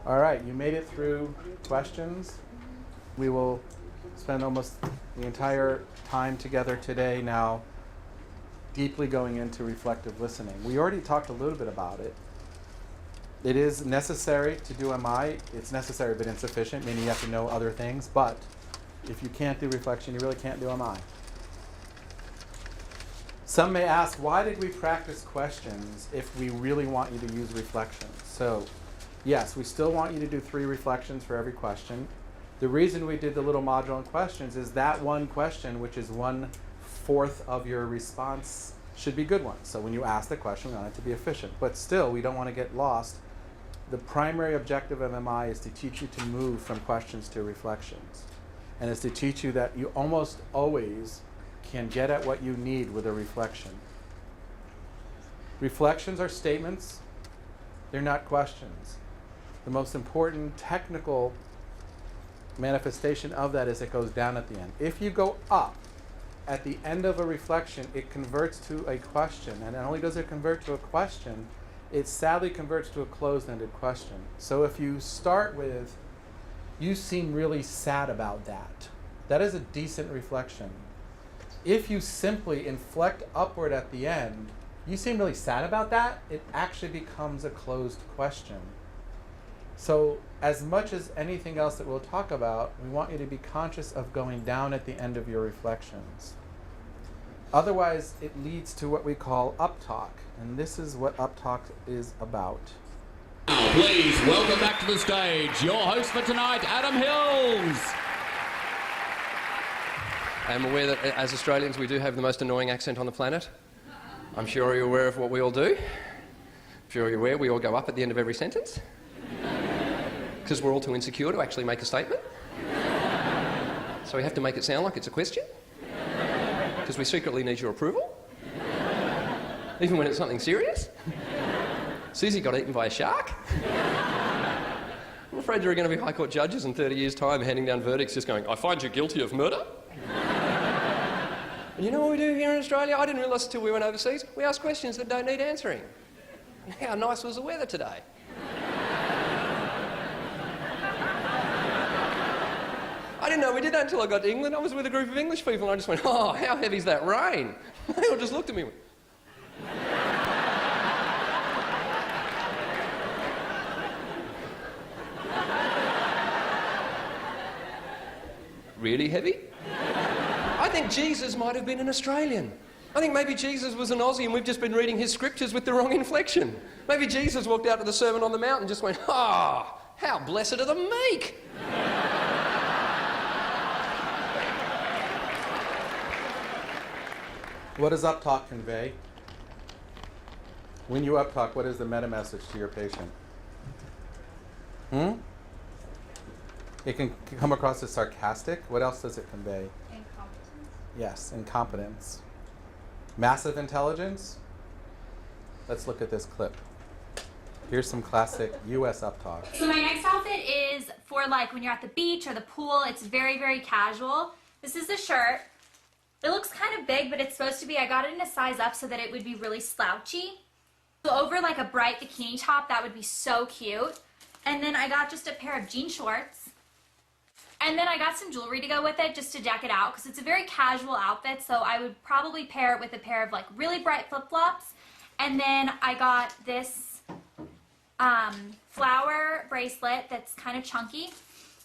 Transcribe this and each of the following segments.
All right, you made it through questions. We will spend almost the entire time together today now deeply going into reflective listening. We already talked a little bit about it. It is necessary to do MI. It's necessary but insufficient, meaning you have to know other things. But if you can't do reflection, you really can't do MI. Some may ask, why did we practice questions if we really want you to use reflection? So, yes, we still want you to do 3 reflections for every question. The reason we did the little module on questions is that one question, which is 1/4 of your response, should be good ones. So when you ask the question, we want it to be efficient. But still, we don't want to get lost. The primary objective of MI is to teach you to move from questions to reflections. And it's to teach you that you almost always can get at what you need with a reflection. Reflections are statements. They're not questions. The most important technical manifestation of that is it goes down at the end. If you go up at the end of a reflection, it converts to a question. And not only does it convert to a question, it sadly converts to a closed-ended question. So if you start with, you seem really sad about that, that is a decent reflection. If you simply inflect upward at the end, you seem really sad about that, it actually becomes a closed question. So as much as anything else that we'll talk about, we want you to be conscious of going down at the end of your reflections. Otherwise, it leads to what we call uptalk, and this is what uptalk is about. Now, please welcome back to the stage your host for tonight, Adam Hills. I'm aware that as Australians we do have the most annoying accent on the planet. I'm sure you're aware of what we all do. I'm sure you're aware we all go up at the end of every sentence. Because we're all too insecure to actually make a statement. So we have to make it sound like it's a question. Because we secretly need your approval. Even when it's something serious. Susie got eaten by a shark. I'm afraid there are going to be High Court judges in 30 years' time handing down verdicts just going, I find you guilty of murder. And you know what we do here in Australia? I didn't realise until we went overseas. We ask questions that don't need answering. And how nice was the weather today? I didn't know we did that until I got to England. I was with a group of English people and I just went, oh, how heavy's that rain? They all just looked at me and went, really heavy? I think Jesus might have been an Australian. I think maybe Jesus was an Aussie and we've just been reading his scriptures with the wrong inflection. Maybe Jesus walked out to the Sermon on the Mount and just went, oh, how blessed are the meek. What does uptalk convey? When you uptalk, what is the meta message to your patient? It can come across as sarcastic. What else does it convey? Incompetence. Yes, incompetence. Massive intelligence? Let's look at this clip. Here's some classic US uptalk. So my next outfit is for like when you're at the beach or the pool. It's very, very casual. This is the shirt. It looks kind of big, but it's supposed to be, I got it in a size up so that it would be really slouchy. So over like a bright bikini top, that would be so cute. And then I got just a pair of jean shorts. And then I got some jewelry to go with it just to deck it out because it's a very casual outfit. So I would probably pair it with a pair of like really bright flip-flops. And then I got this flower bracelet that's kind of chunky.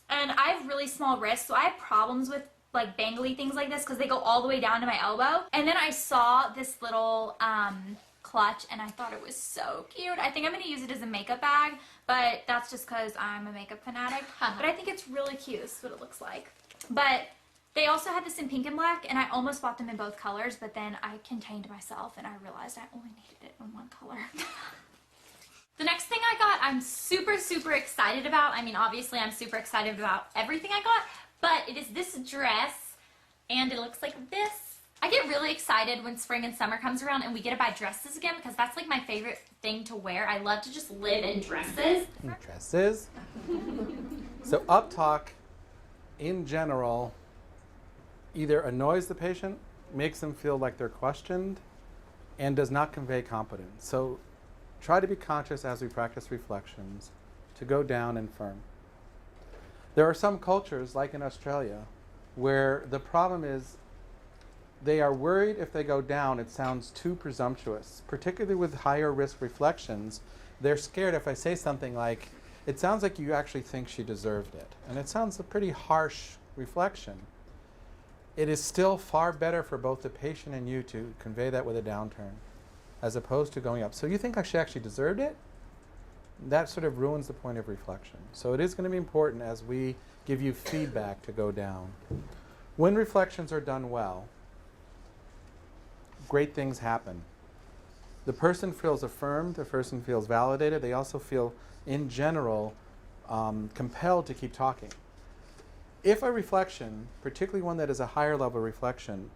And I have really small wrists, so I have problems with like bangly things like this because they go all the way down to my elbow. And then I saw this little clutch and I thought it was so cute. I think I'm going to use it as a makeup bag, but that's just because I'm a makeup fanatic. But I think it's really cute. This is what it looks like. But they also had this in pink and black, and I almost bought them in both colors, but then I contained myself and I realized I only needed it in one color. The next thing I got, I'm super, super excited about. I mean, obviously, I'm super excited about everything I got, but it is this dress, and it looks like this. I get really excited when spring and summer comes around and we get to buy dresses again because that's like my favorite thing to wear. I love to just live in dresses. Dresses. So uptalk, in general, either annoys the patient, makes them feel like they're questioned, and does not convey competence. So try to be conscious as we practice reflections to go down and firm. There are some cultures, like in Australia, where the problem is they are worried if they go down, it sounds too presumptuous. Particularly with higher risk reflections, they're scared if I say something like, it sounds like you actually think she deserved it. And it sounds a pretty harsh reflection. It is still far better for both the patient and you to convey that with a downturn, as opposed to going up. So you think she actually deserved it? That sort of ruins the point of reflection. So it is going to be important as we give you feedback to go down. When reflections are done well, great things happen. The person feels affirmed, the person feels validated, they also feel, in general, compelled to keep talking. If a reflection, particularly one that is a higher level reflection,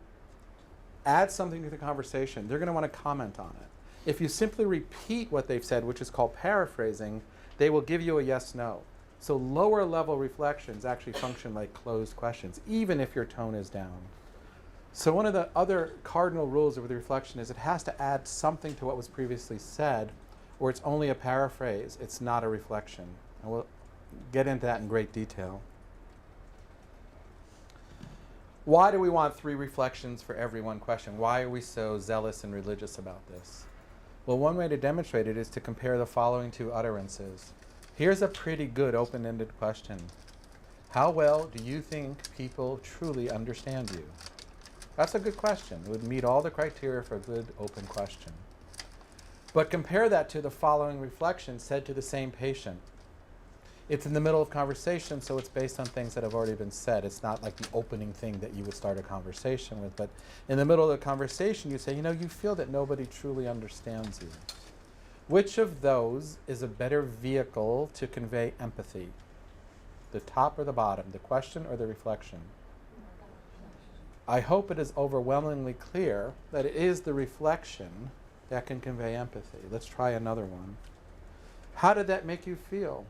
adds something to the conversation, they're going to want to comment on it. If you simply repeat what they've said, which is called paraphrasing, they will give you a yes/no. So lower level reflections actually function like closed questions, even if your tone is down. So one of the other cardinal rules of the reflection is it has to add something to what was previously said, or it's only a paraphrase. It's not a reflection. And we'll get into that in great detail. Why do we want 3 reflections for every one question? Why are we so zealous and religious about this? Well, one way to demonstrate it is to compare the following 2 utterances. Here's a pretty good open-ended question. How well do you think people truly understand you? That's a good question. It would meet all the criteria for a good open question. But compare that to the following reflection said to the same patient. It's in the middle of conversation, so it's based on things that have already been said. It's not like the opening thing that you would start a conversation with. But in the middle of the conversation, you say, you feel that nobody truly understands you. Which of those is a better vehicle to convey empathy? The top or the bottom, the question or the reflection? I hope it is overwhelmingly clear that it is the reflection that can convey empathy. Let's try another one. How did that make you feel?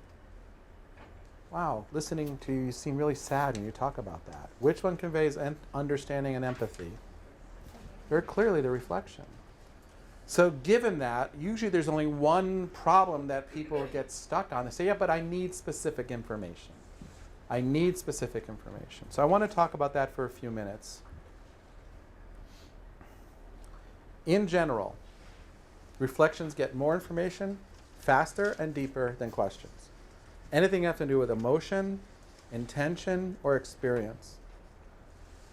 Wow, listening to you seem really sad when you talk about that. Which one conveys understanding and empathy? Very clearly the reflection. So given that, usually there's only one problem that people get stuck on. They say, yeah, but I need specific information. I need specific information. So I want to talk about that for a few minutes. In general, reflections get more information faster and deeper than questions. Anything you have to do with emotion, intention, or experience.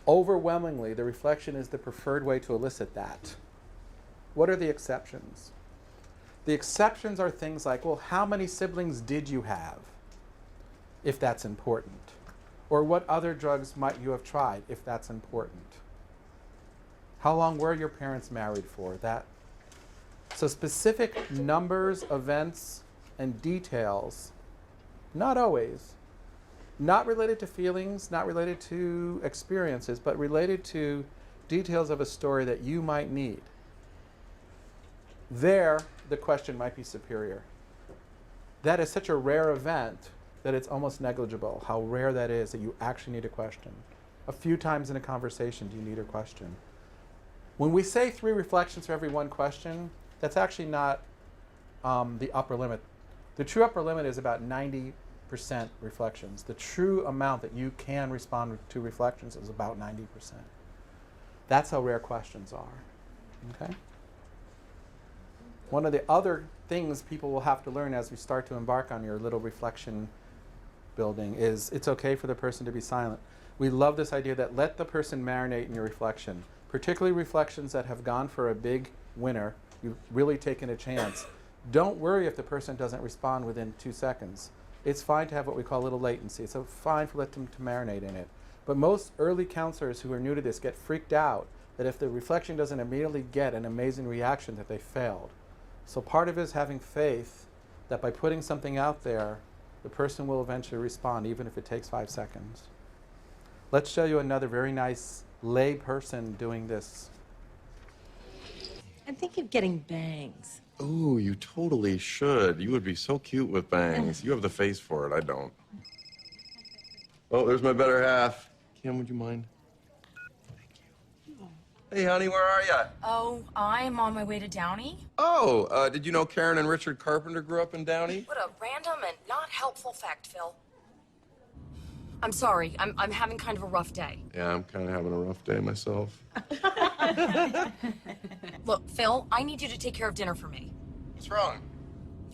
Overwhelmingly, the reflection is the preferred way to elicit that. What are the exceptions? The exceptions are things like, well, how many siblings did you have? If that's important. Or what other drugs might you have tried, if that's important. How long were your parents married for? So specific numbers, events, and details, not always, not related to feelings, not related to experiences, but related to details of a story that you might need. There, the question might be superior. That is such a rare event that it's almost negligible how rare that is that you actually need a question. A few times in a conversation do you need a question. When we say 3 reflections for every one question, that's actually not the upper limit. The true upper limit is about 90% reflections. The true amount that you can respond to reflections is about 90%. That's how rare questions are. Okay? One of the other things people will have to learn as we start to embark on your little reflection building is it's okay for the person to be silent. We love this idea that let the person marinate in your reflection, particularly reflections that have gone for a big winner. You've really taken a chance. Don't worry if the person doesn't respond within 2 seconds. It's fine to have what we call a little latency. So fine for let them to marinate in it. But most early counselors who are new to this get freaked out that if the reflection doesn't immediately get an amazing reaction that they failed. So part of it is having faith that by putting something out there, the person will eventually respond, even if it takes 5 seconds. Let's show you another very nice lay person doing this. I'm thinking of getting bangs. Ooh, you totally should. You would be so cute with bangs. You have the face for it. I don't. Oh, there's my better half. Kim, would you mind? Thank you. Hey, honey, where are you? Oh, I'm on my way to Downey. Oh, did you know Karen and Richard Carpenter grew up in Downey? What a random and not helpful fact, Phil. I'm sorry. I'm having kind of a rough day. Yeah, I'm kind of having a rough day myself. Look, Phil, I need you to take care of dinner for me. What's wrong?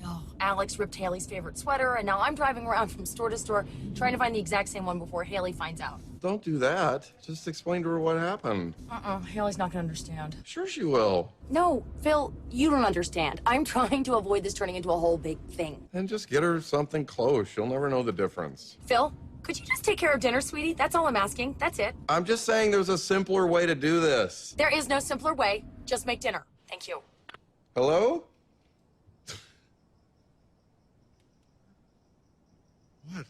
Oh, Alex ripped Haley's favorite sweater, and now I'm driving around from store to store trying to find the exact same one before Haley finds out. Don't do that. Just explain to her what happened. Haley's not gonna understand. Sure she will. No, Phil, you don't understand. I'm trying to avoid this turning into a whole big thing. And just get her something close. She'll never know the difference. Phil, could you just take care of dinner, sweetie? That's all I'm asking. That's it. I'm just saying there's a simpler way to do this. There is no simpler way. Just make dinner. Thank you. Hello? What?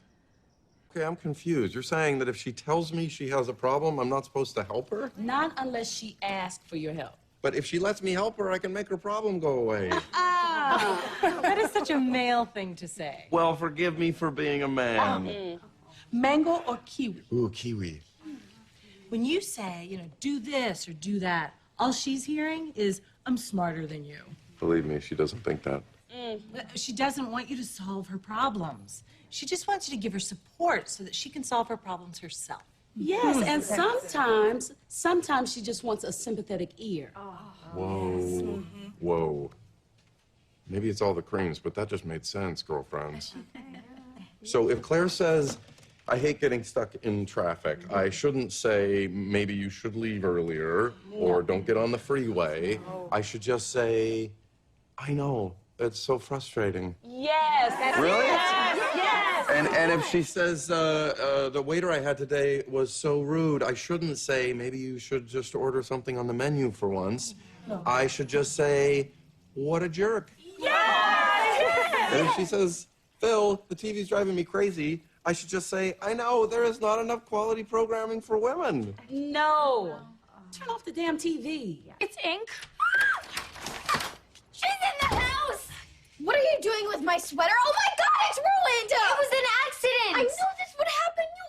Okay, I'm confused. You're saying that if she tells me she has a problem, I'm not supposed to help her? Not unless she asks for your help. But if she lets me help her, I can make her problem go away. That is such a male thing to say. Well, forgive me for being a man. Mango or kiwi? Ooh, kiwi. When you say, do this or do that, all she's hearing is, I'm smarter than you. Believe me, she doesn't think that. She doesn't want you to solve her problems. She just wants you to give her support so that she can solve her problems herself. Yes, and sometimes she just wants a sympathetic ear. Whoa. Whoa. Maybe it's all the creams, but that just made sense, girlfriends. So if Claire says, I hate getting stuck in traffic, I shouldn't say, maybe you should leave earlier, or don't get on the freeway. I should just say, I know, it's so frustrating. Yes, that's Really? Yes. And if she says, the waiter I had today was so rude, I shouldn't say, maybe you should just order something on the menu for once. No. I should just say, what a jerk. Yes! And if she says, Phil, the TV's driving me crazy, I should just say, I know, there is not enough quality programming for women. No. Turn off the damn TV. It's ink. She's in the house! What are you doing with my sweater? Oh my god, it's ruined! It was an accident! I knew this would happen, you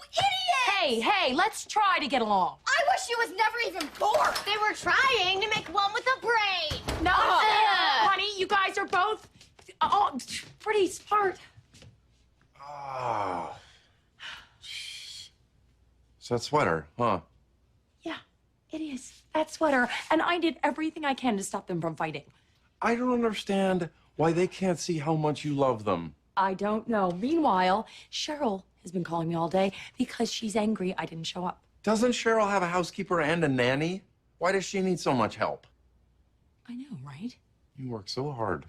idiot! Hey, let's try to get along. I wish she was never even born! They were trying to make one with a brain! No, honey, you guys are both pretty smart. Oh. It's that sweater, huh? Yeah, it is. That sweater. And I did everything I can to stop them from fighting. I don't understand why they can't see how much you love them. I don't know. Meanwhile, Cheryl has been calling me all day because she's angry I didn't show up. Doesn't Cheryl have a housekeeper and a nanny? Why does she need so much help? I know, right? You work so hard.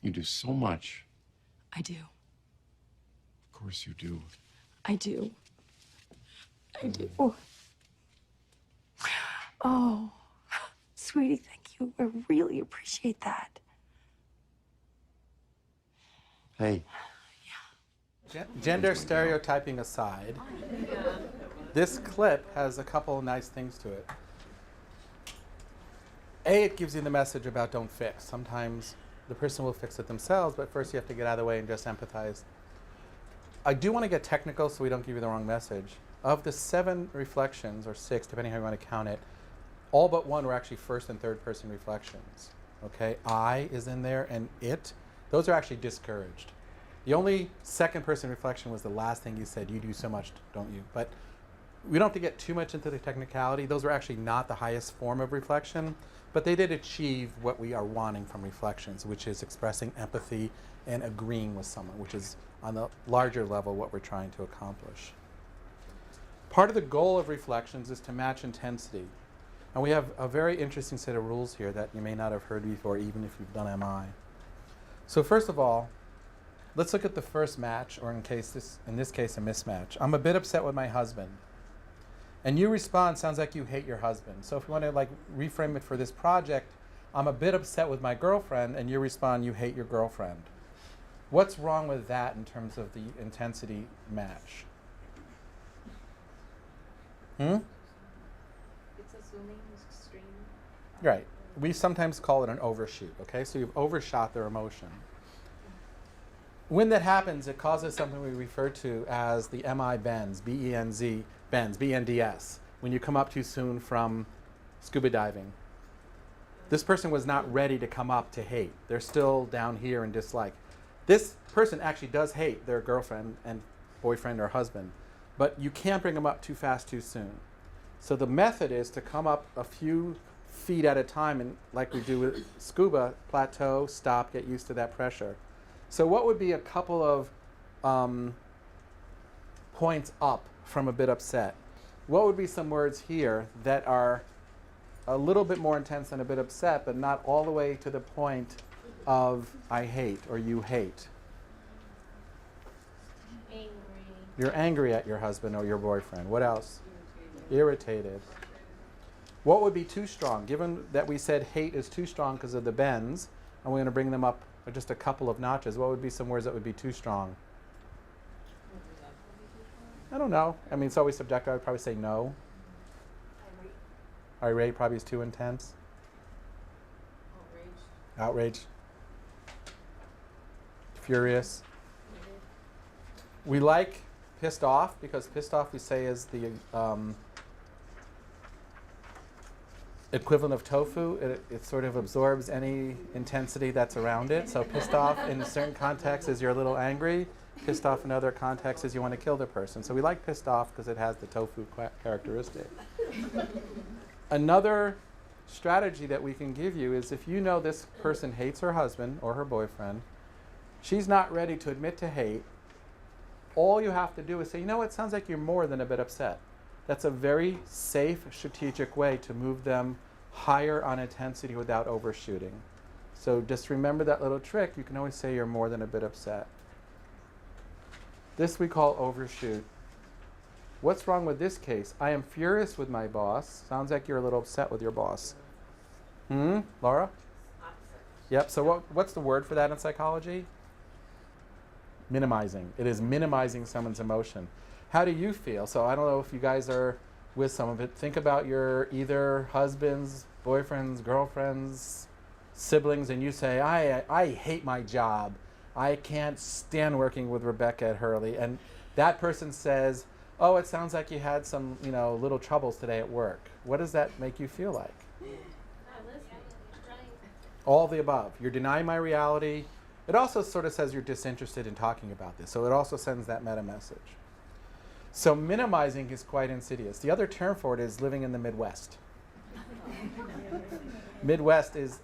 You do so much. I do. Of course you do. I do. I do. Oh, sweetie, thank you. I really appreciate that. Hey. Gender stereotyping aside, this clip has a couple of nice things to it. A, it gives you the message about don't fix. Sometimes the person will fix it themselves, but first you have to get out of the way and just empathize. I do want to get technical so we don't give you the wrong message. Of the 7 reflections, or 6, depending how you want to count it, all but 1 were actually first and third person reflections. Okay, I is in there and it. Those are actually discouraged. The only second person reflection was the last thing you said. You do so much, don't you? But we don't have to get too much into the technicality. Those are actually not the highest form of reflection, but they did achieve what we are wanting from reflections, which is expressing empathy and agreeing with someone, which is on the larger level what we're trying to accomplish. Part of the goal of reflections is to match intensity. And we have a very interesting set of rules here that you may not have heard before, even if you've done MI. So first of all, let's look at the first match, or in this case, a mismatch. I'm a bit upset with my husband. And you respond, sounds like you hate your husband. So if you want to reframe it for this project, I'm a bit upset with my girlfriend, and you respond, you hate your girlfriend. What's wrong with that in terms of the intensity match? It's assuming extreme. Right. We sometimes call it an overshoot, okay? So you've overshot their emotion. When that happens, it causes something we refer to as the MI bends, B-E-N-Z, bends, B-N-D-S, when you come up too soon from scuba diving. This person was not ready to come up to hate. They're still down here in dislike. This person actually does hate their girlfriend and boyfriend or husband, but you can't bring them up too fast too soon. So the method is to come up a few feet at a time, and like we do with scuba, plateau, stop, get used to that pressure. So what would be a couple of points up from a bit upset? What would be some words here that are a little bit more intense than a bit upset, but not all the way to the point of I hate or you hate? Angry. You're angry at your husband or your boyfriend. What else? Irritated. What would be too strong? Given that we said hate is too strong because of the bends, and we're going to bring them up just a couple of notches, what would be some words that would be too strong? I don't know. I mean, it's always subjective. I would probably say no. Irate probably is too intense. Outraged. Furious. We like pissed off because pissed off we say is the equivalent of tofu. It sort of absorbs any intensity that's around it. So pissed off in certain contexts is you're a little angry. Pissed off in other contexts is you want to kill the person. So we like pissed off because it has the tofu characteristic. Another strategy that we can give you is if you know this person hates her husband or her boyfriend, she's not ready to admit to hate, all you have to do is say, you know what, sounds like you're more than a bit upset. That's a very safe, strategic way to move them higher on intensity without overshooting. So just remember that little trick. You can always say you're more than a bit upset. This we call overshoot. What's wrong with this case? I am furious with my boss. Sounds like you're a little upset with your boss. Laura? Yep, so what's the word for that in psychology? Minimizing. It is minimizing someone's emotion. How do you feel? So I don't know if you guys are with some of it. Think about your either husbands, boyfriends, girlfriends, siblings, and you say, I hate my job. I can't stand working with Rebecca at Hurley. And that person says, oh, it sounds like you had some, little troubles today at work. What does that make you feel like? All of the above. You're denying my reality. It also sort of says you're disinterested in talking about this. So it also sends that meta message. So minimizing is quite insidious. The other term for it is living in the Midwest. Midwest is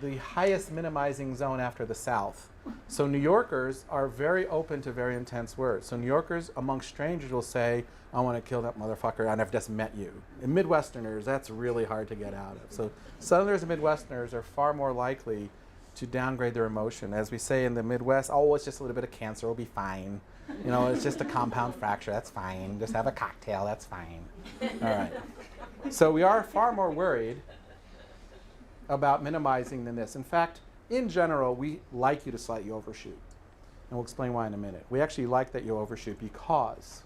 the highest minimizing zone after the South. So New Yorkers are very open to very intense words. So New Yorkers amongst strangers will say, I want to kill that motherfucker and I've just met you. And Midwesterners, that's really hard to get out of. So Southerners and Midwesterners are far more likely to downgrade their emotion. As we say in the Midwest, oh, it's just a little bit of cancer, it'll be fine. It's just a compound fracture, that's fine. Just have a cocktail, that's fine. All right. So we are far more worried about minimizing than this. In fact, in general, we like you to slightly overshoot. And we'll explain why in a minute. We actually like that you overshoot because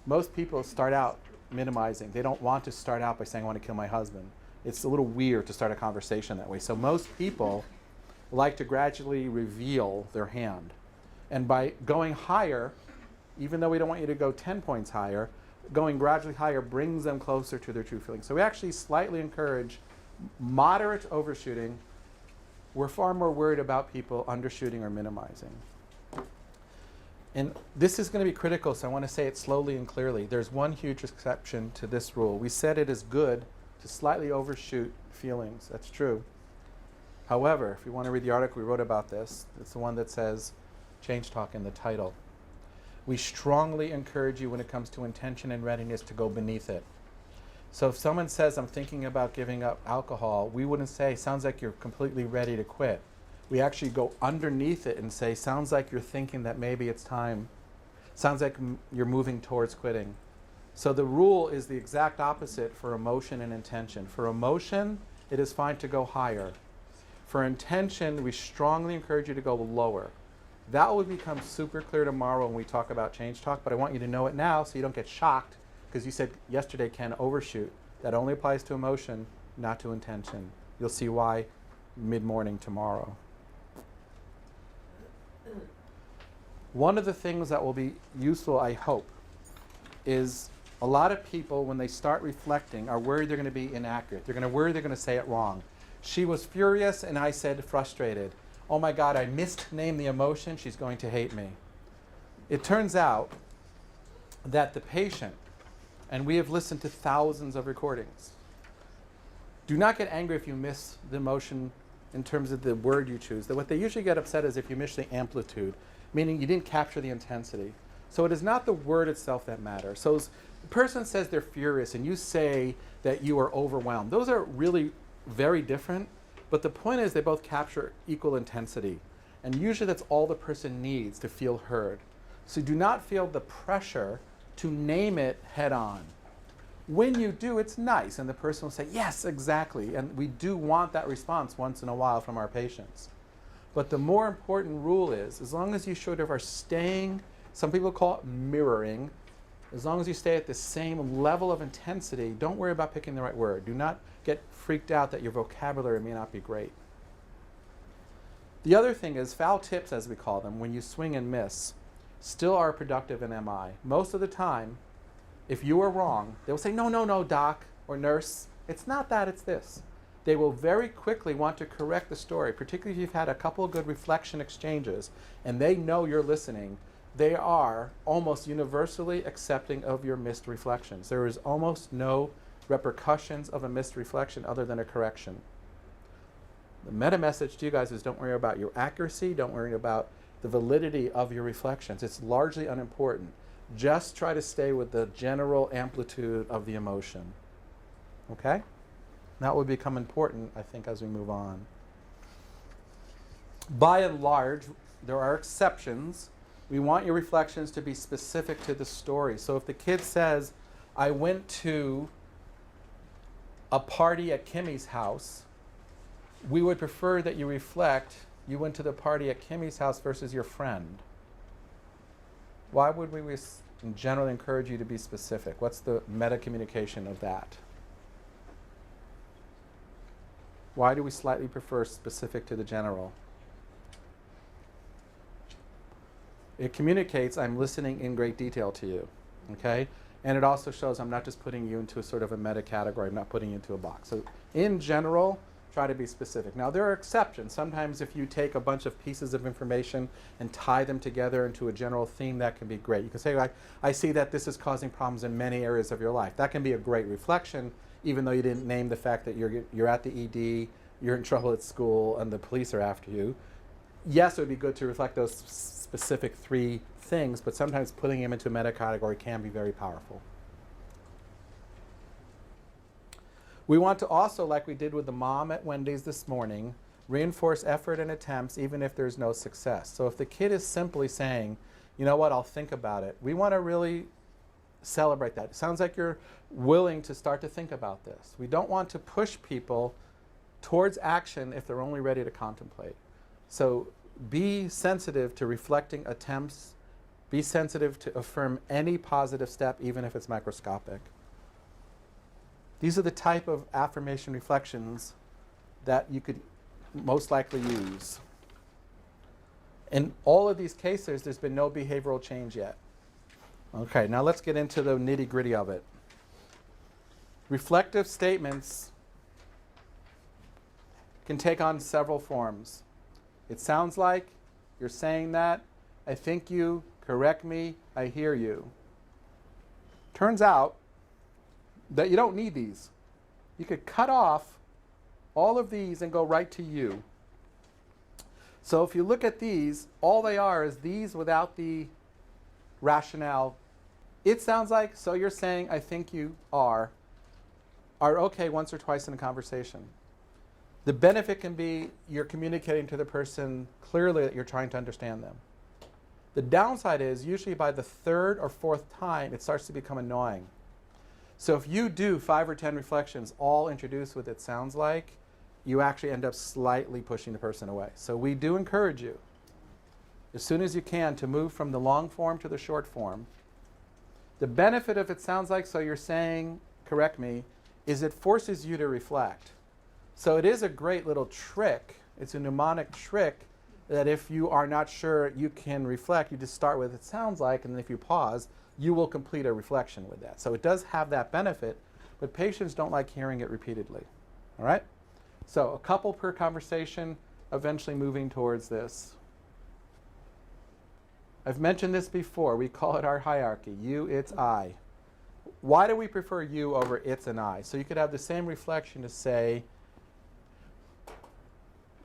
most people start out minimizing. They don't want to start out by saying, I want to kill my husband. It's a little weird to start a conversation that way. So most people like to gradually reveal their hand. And by going higher, even though we don't want you to go 10 points higher, going gradually higher brings them closer to their true feelings. So we actually slightly encourage moderate overshooting. We're far more worried about people undershooting or minimizing. And this is going to be critical, so I want to say it slowly and clearly. There's one huge exception to this rule. We said it is good to slightly overshoot feelings. That's true. However, if you want to read the article we wrote about this, it's the one that says change talk in the title. We strongly encourage you when it comes to intention and readiness to go beneath it. So if someone says, I'm thinking about giving up alcohol, we wouldn't say, sounds like you're completely ready to quit. We actually go underneath it and say, sounds like you're thinking that maybe it's time. Sounds like you're moving towards quitting. So the rule is the exact opposite for emotion and intention. For emotion, it is fine to go higher. For intention, we strongly encourage you to go lower. That will become super clear tomorrow when we talk about change talk, but I want you to know it now so you don't get shocked, because you said yesterday, Ken, overshoot. That only applies to emotion, not to intention. You'll see why mid-morning tomorrow. One of the things that will be useful, I hope, is a lot of people, when they start reflecting, are worried they're going to be inaccurate. They're going to worry they're going to say it wrong. She was furious and I said frustrated. Oh my God, I misnamed the emotion. She's going to hate me. It turns out that the patient, and we have listened to thousands of recordings, do not get angry if you miss the emotion in terms of the word you choose. What they usually get upset is if you miss the amplitude, meaning you didn't capture the intensity. So it is not the word itself that matters. So the person says they're furious and you say that you are overwhelmed. Those are really very different, but the point is they both capture equal intensity. And usually that's all the person needs to feel heard. So do not feel the pressure to name it head on. When you do, it's nice, and the person will say, yes, exactly. And we do want that response once in a while from our patients. But the more important rule is, as long as you sort of are staying, some people call it mirroring, as long as you stay at the same level of intensity, don't worry about picking the right word. Do not get freaked out that your vocabulary may not be great. The other thing is foul tips, as we call them, when you swing and miss, still are productive in MI. Most of the time, if you are wrong, they will say, no, no, no, doc or nurse. It's not that, it's this. They will very quickly want to correct the story, particularly if you've had a couple of good reflection exchanges and they know you're listening. They are almost universally accepting of your missed reflections. There is almost no repercussions of a missed reflection other than a correction. The meta message to you guys is don't worry about your accuracy, don't worry about the validity of your reflections. It's largely unimportant. Just try to stay with the general amplitude of the emotion. Okay? That will become important, I think, as we move on. By and large, there are exceptions. We want your reflections to be specific to the story. So if the kid says, I went to a party at Kimmy's house, we would prefer that you reflect, you went to the party at Kimmy's house versus your friend. Why would we in general encourage you to be specific? What's the meta communication of that? Why do we slightly prefer specific to the general? It communicates I'm listening in great detail to you, okay? And it also shows I'm not just putting you into a sort of a meta category, I'm not putting you into a box. So in general, try to be specific. Now there are exceptions. Sometimes if you take a bunch of pieces of information and tie them together into a general theme, that can be great. You can say, like, I see that this is causing problems in many areas of your life. That can be a great reflection, even though you didn't name the fact that you're at the ED, you're in trouble at school, and the police are after you. Yes, it would be good to reflect those specific three things, but sometimes putting them into a meta category can be very powerful. We want to also, like we did with the mom at Wendy's this morning, reinforce effort and attempts even if there's no success. So if the kid is simply saying, you know what, I'll think about it, we want to really celebrate that. It sounds like you're willing to start to think about this. We don't want to push people towards action if they're only ready to contemplate. So be sensitive to reflecting attempts. Be sensitive to affirm any positive step, even if it's microscopic. These are the type of affirmation reflections that you could most likely use. In all of these cases, there's been no behavioral change yet. Okay, now let's get into the nitty-gritty of it. Reflective statements can take on several forms. It sounds like you're saying that, I think you, correct me, I hear you. Turns out that you don't need these. You could cut off all of these and go right to you. So if you look at these, all they are is these without the rationale. It sounds like, so you're saying, I think you are okay once or twice in a conversation. The benefit can be you're communicating to the person clearly that you're trying to understand them. The downside is usually by the third or fourth time, it starts to become annoying. So if you do 5 or 10 reflections all introduced with it sounds like, you actually end up slightly pushing the person away. So we do encourage you. as soon as you can, to move from the long form to the short form. The benefit of it sounds like, so you're saying, correct me, is it forces you to reflect. So it is a great little trick. It's a mnemonic trick that if you are not sure you can reflect, you just start with it sounds like, and then if you pause, you will complete a reflection with that. So it does have that benefit, but patients don't like hearing it repeatedly. All right? So a couple per conversation, eventually moving towards this. I've mentioned this before. We call it our hierarchy. You, it's, I. Why do we prefer you over it's and I? So you could have the same reflection to say,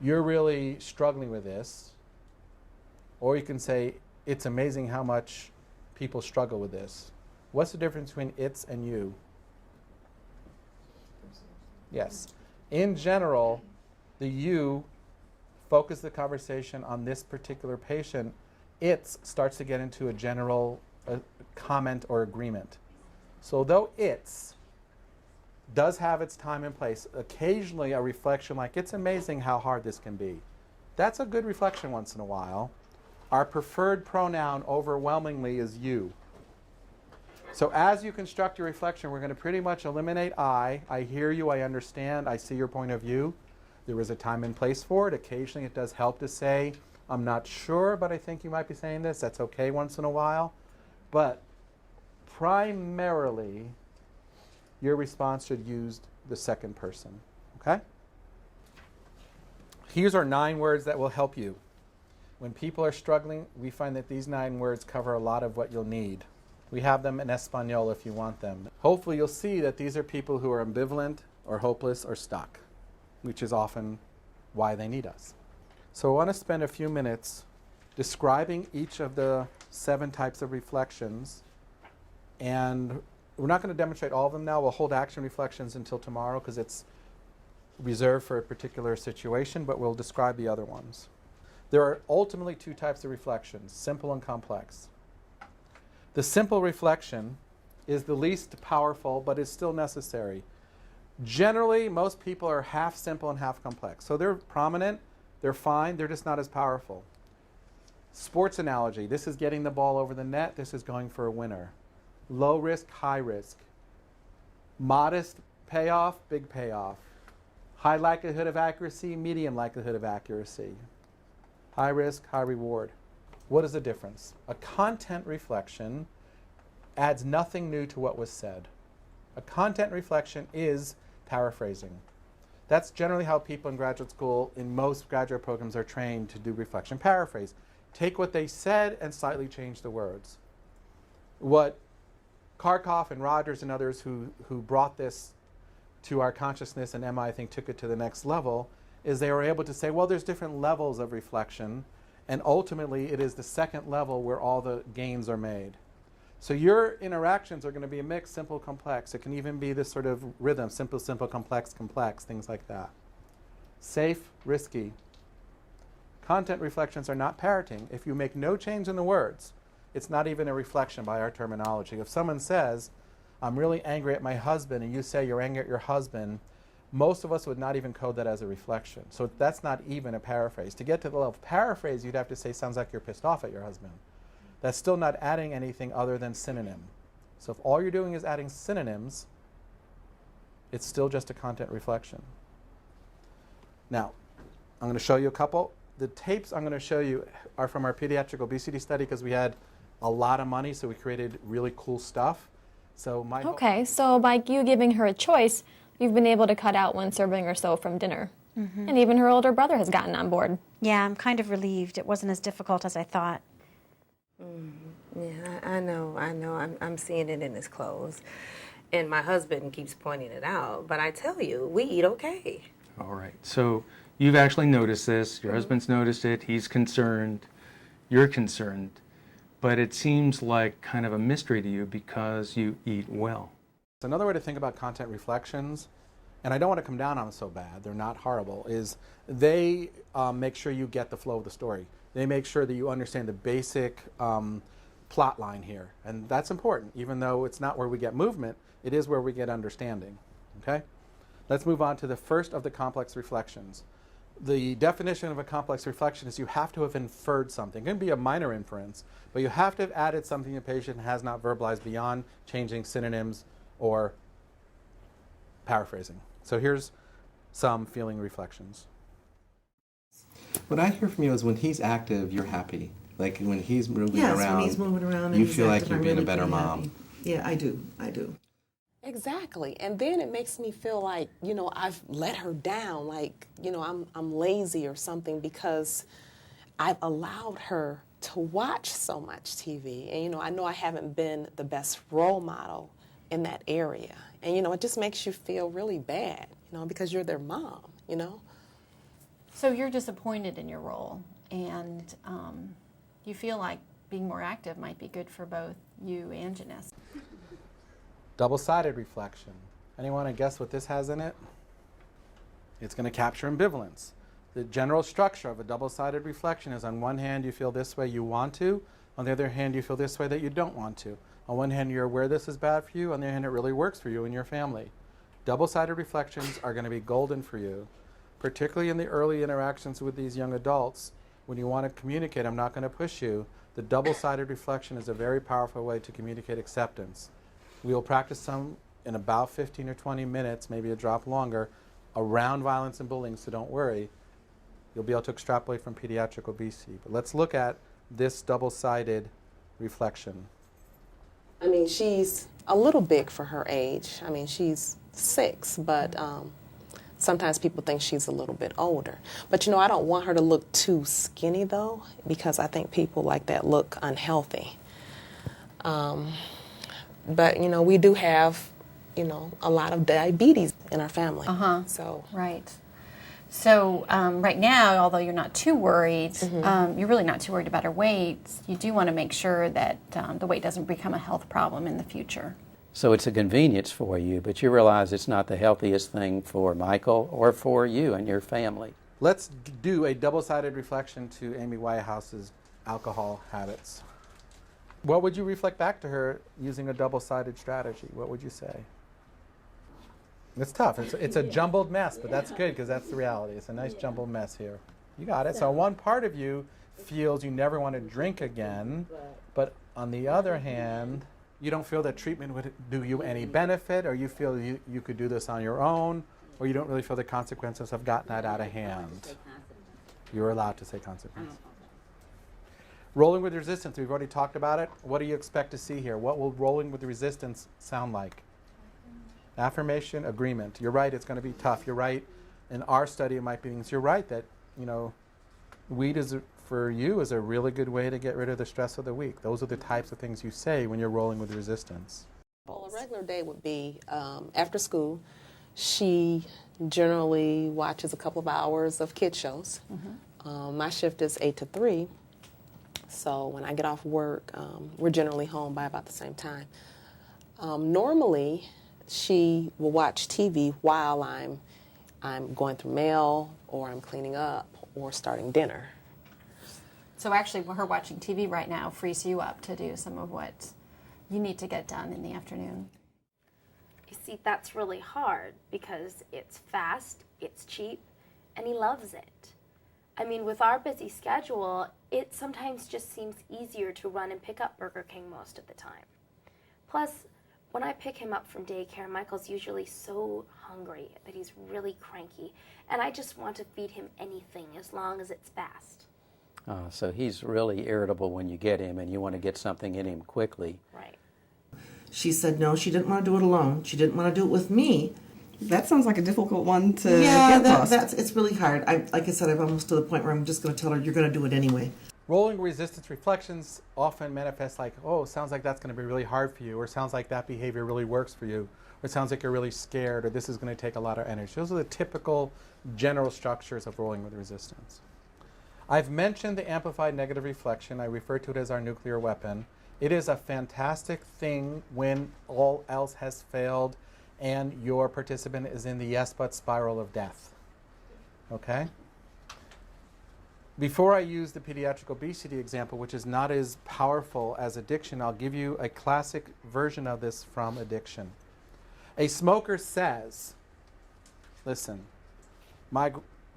you're really struggling with this. Or you can say, it's amazing how much people struggle with this. What's the difference between it's and you? Yes. In general, the you focus the conversation on this particular patient. It starts to get into a general comment or agreement. So though it's does have its time and place, occasionally a reflection like, it's amazing how hard this can be. That's a good reflection once in a while. Our preferred pronoun overwhelmingly is you. So as you construct your reflection, we're going to pretty much eliminate I hear you, I understand, I see your point of view. There is a time and place for it. Occasionally it does help to say, I'm not sure, but I think you might be saying this. That's okay once in a while. But primarily, your response should use the second person. Okay? Here's our 9 words that will help you. When people are struggling, we find that these 9 words cover a lot of what you'll need. We have them in Espanol if you want them. Hopefully you'll see that these are people who are ambivalent or hopeless or stuck, which is often why they need us. So I want to spend a few minutes describing each of the 7 types of reflections. And we're not going to demonstrate all of them now. We'll hold action reflections until tomorrow because it's reserved for a particular situation, but we'll describe the other ones. There are ultimately 2 types of reflections, simple and complex. The simple reflection is the least powerful, but is still necessary. Generally, most people are half simple and half complex. So they're prominent, they're fine, they're just not as powerful. Sports analogy, this is getting the ball over the net, this is going for a winner. Low risk, high risk. Modest payoff, big payoff. High likelihood of accuracy, medium likelihood of accuracy. High risk, high reward. What is the difference? A content reflection adds nothing new to what was said. A content reflection is paraphrasing. That's generally how people in graduate school, in most graduate programs, are trained to do reflection. Paraphrase. Take what they said and slightly change the words. What Kharkov and Rogers and others who brought this to our consciousness, and Emma, I think, took it to the next level, is they were able to say, well, there's different levels of reflection, and ultimately it is the second level where all the gains are made. So your interactions are going to be a mix, simple, complex. It can even be this sort of rhythm, simple, simple, complex, complex, things like that. Safe, risky. Content reflections are not parroting. If you make no change in the words, it's not even a reflection by our terminology. If someone says, I'm really angry at my husband, and you say you're angry at your husband, most of us would not even code that as a reflection. So that's not even a paraphrase. To get to the level of paraphrase, you'd have to say, sounds like you're pissed off at your husband. That's still not adding anything other than synonym. So if all you're doing is adding synonyms, it's still just a content reflection. Now, I'm going to show you a couple. The tapes I'm going to show you are from our pediatric obesity study because we had a lot of money, so we created really cool stuff. So okay, so by you giving her a choice, you've been able to cut out 1 serving or so from dinner. Mm-hmm. And even her older brother has gotten on board. Yeah, I'm kind of relieved. It wasn't as difficult as I thought. Yeah, I know. I'm seeing it in his clothes. And my husband keeps pointing it out. But I tell you, we eat okay. All right. So you've actually noticed this. Your husband's noticed it. He's concerned. You're concerned. But it seems like kind of a mystery to you because you eat well. Another way to think about content reflections, and I don't want to come down on them so bad, they're not horrible, is they make sure you get the flow of the story. They make sure that you understand the basic plot line here. And that's important. Even though it's not where we get movement, it is where we get understanding. Okay? Let's move on to the first of the complex reflections. The definition of a complex reflection is you have to have inferred something. It can be a minor inference, but you have to have added something the patient has not verbalized beyond changing synonyms or paraphrasing. So here's some feeling reflections. What I hear from you is when he's active, you're happy. Like when he's moving around. Yes, when he's moving around and you he's feel like active, you're I'm being really a better pretty mom. happy. Yeah, I do. Exactly. And then it makes me feel like, you know, I've let her down, like, you know, I'm lazy or something because I've allowed her to watch so much TV. And, you know I haven't been the best role model in that area. And, you know, it just makes you feel really bad, you know, because you're their mom, you know. So you're disappointed in your role, and you feel like being more active might be good for both you and Janice. Double-sided reflection. Anyone want to guess what this has in it? It's going to capture ambivalence. The general structure of a double-sided reflection is on one hand you feel this way you want to, on the other hand you feel this way that you don't want to. On one hand you're aware this is bad for you, on the other hand it really works for you and your family. Double-sided reflections are going to be golden for you, particularly in the early interactions with these young adults. When you want to communicate, I'm not going to push you. The double-sided reflection is a very powerful way to communicate acceptance. We will practice some in about 15 or 20 minutes, maybe a drop longer, around violence and bullying, so don't worry. You'll be able to extrapolate from pediatric obesity. But let's look at this double-sided reflection. I mean, she's a little big for her age. I mean, she's 6, but sometimes people think she's a little bit older. But, you know, I don't want her to look too skinny, though, because I think people like that look unhealthy. But, you know, we do have, you know, a lot of diabetes in our family. So. Right. So right now, although you're not too worried, you're really not too worried about her weight, you do want to make sure that the weight doesn't become a health problem in the future. So it's a convenience for you, but you realize it's not the healthiest thing for Michael or for you and your family. Let's do a double-sided reflection to Amy Whitehouse's alcohol habits. What would you reflect back to her using a double-sided strategy? What would you say? It's tough. It's a jumbled mess, but that's good because that's the reality. It's a nice jumbled mess here. You got it. So one part of you feels you never want to drink again, but on the other hand, you don't feel that treatment would do you any benefit, or you feel you could do this on your own, or you don't really feel the consequences have gotten that out of hand. You're allowed to say consequences. Rolling with resistance, we've already talked about it. What do you expect to see here? What will rolling with resistance sound like? Affirmation, agreement. You're right, it's going to be tough. You're right. In our study, it might be things. You're right that, you know, weed for you is a really good way to get rid of the stress of the week. Those are the types of things you say when you're rolling with resistance. Well, a regular day would be after school. She generally watches a couple of hours of kid shows. My shift is 8 to 3. So when I get off work, we're generally home by about the same time. Normally, she will watch TV while I'm going through mail, or I'm cleaning up, or starting dinner. So actually, her watching TV right now frees you up to do some of what you need to get done in the afternoon. You see, that's really hard because it's fast, it's cheap, and he loves it. I mean, with our busy schedule, it sometimes just seems easier to run and pick up Burger King most of the time. Plus, when I pick him up from daycare, Michael's usually so hungry that he's really cranky, and I just want to feed him anything as long as it's fast. So he's really irritable when you get him and you want to get something in him quickly. Right. She said no, she didn't want to do it alone. She didn't want to do it with me. That sounds like a difficult one to Yeah, get lost. it's really hard. Like I said, I'm almost to the point where I'm just going to tell her, you're going to do it anyway. Rolling resistance reflections often manifest like, oh, sounds like that's going to be really hard for you, or sounds like that behavior really works for you, or it sounds like you're really scared, or this is going to take a lot of energy. Those are the typical general structures of rolling with resistance. I've mentioned the amplified negative reflection. I refer to it as our nuclear weapon. It is a fantastic thing when all else has failed and your participant is in the yes but spiral of death. Okay? Before I use the pediatric obesity example, which is not as powerful as addiction, I'll give you a classic version of this from addiction. A smoker says, listen, my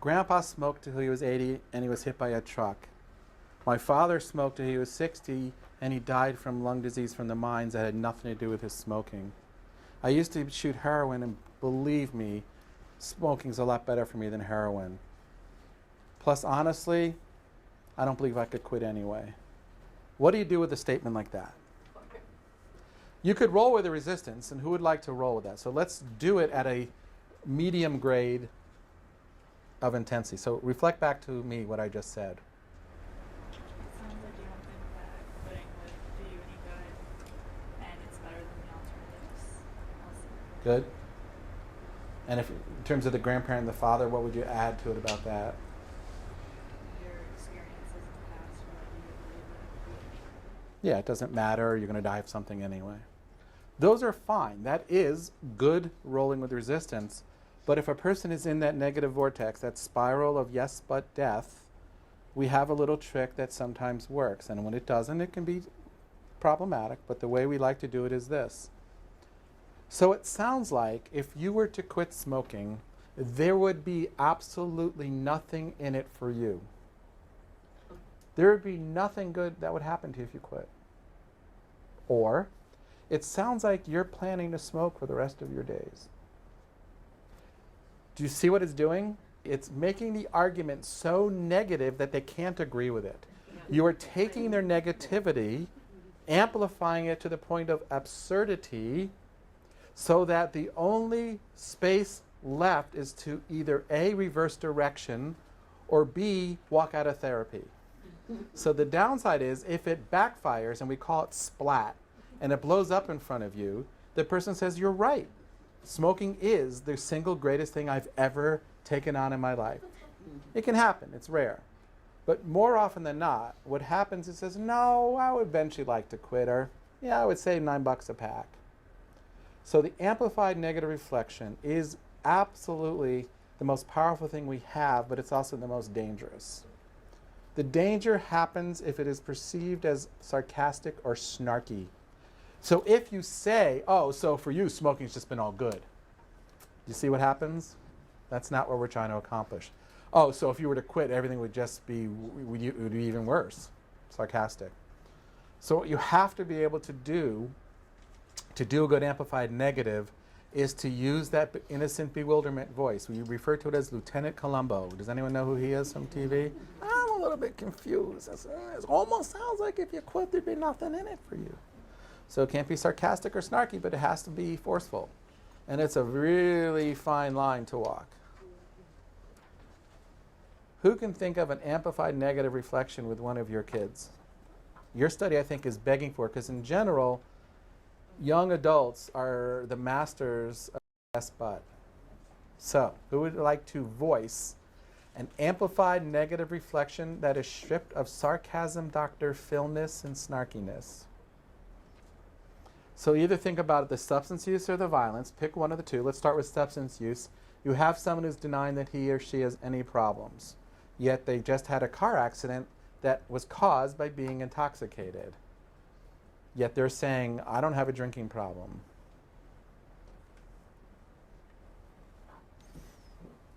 grandpa smoked till he was 80 and he was hit by a truck. My father smoked till he was 60 and he died from lung disease from the mines that had nothing to do with his smoking. I used to shoot heroin, and believe me, smoking's a lot better for me than heroin. Plus, honestly, I don't believe I could quit anyway. What do you do with a statement like that? You could roll with the resistance, and who would like to roll with that? So let's do it at a medium grade of intensity. So reflect back to me what I just said. Good. And if, in terms of the grandparent and the father, what would you add to it about that? Your experiences in the past, or whether you believe it. Yeah, it doesn't matter. You're going to die of something anyway. Those are fine. That is good rolling with resistance. But if a person is in that negative vortex, that spiral of yes but death, we have a little trick that sometimes works. And when it doesn't, it can be problematic. But the way we like to do it is this. So it sounds like if you were to quit smoking, there would be absolutely nothing in it for you. There would be nothing good that would happen to you if you quit. Or it sounds like you're planning to smoke for the rest of your days. Do you see what it's doing? It's making the argument so negative that they can't agree with it. You are taking their negativity, amplifying it to the point of absurdity, so that the only space left is to either A, reverse direction, or B, walk out of therapy. So the downside is if it backfires, and we call it splat, and it blows up in front of you, the person says, you're right. Smoking is the single greatest thing I've ever taken on in my life. It can happen. It's rare. But more often than not, what happens is it says, no, I would eventually like to quit, or yeah, I would save $9 a pack. So the amplified negative reflection is absolutely the most powerful thing we have, but it's also the most dangerous. The danger happens if it is perceived as sarcastic or snarky. So if you say, oh, so for you, smoking's just been all good. You see what happens? That's not what we're trying to accomplish. Oh, so if you were to quit, everything would just be, it would be even worse. Sarcastic. So what you have to be able to do a good amplified negative is to use that innocent bewilderment voice. We refer to it as Lieutenant Columbo. Does anyone know who he is from TV? I'm a little bit confused. It almost sounds like if you quit, there'd be nothing in it for you. So it can't be sarcastic or snarky, but it has to be forceful. And it's a really fine line to walk. Who can think of an amplified negative reflection with one of your kids? Your study, I think, is begging for it, because in general, young adults are the masters of yes but. So, who would like to voice an amplified negative reflection that is stripped of sarcasm, Dr. Philness, and snarkiness? So either think about the substance use or the violence. Pick one of the two. Let's start with substance use. You have someone who's denying that he or she has any problems, yet they just had a car accident that was caused by being intoxicated. Yet they're saying, I don't have a drinking problem.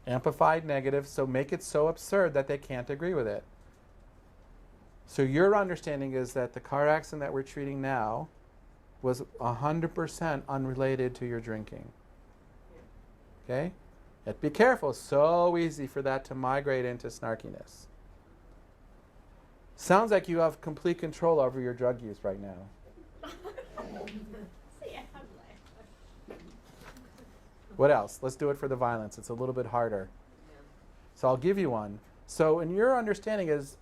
Amplified negative, so make it so absurd that they can't agree with it. So your understanding is that the car accident that we're treating now was 100% unrelated to your drinking. Okay? Yet be careful, so easy for that to migrate into snarkiness. Sounds like you have complete control over your drug use right now. What else? Let's do it for the violence. It's a little bit harder. So I'll give you one. So in your understanding is,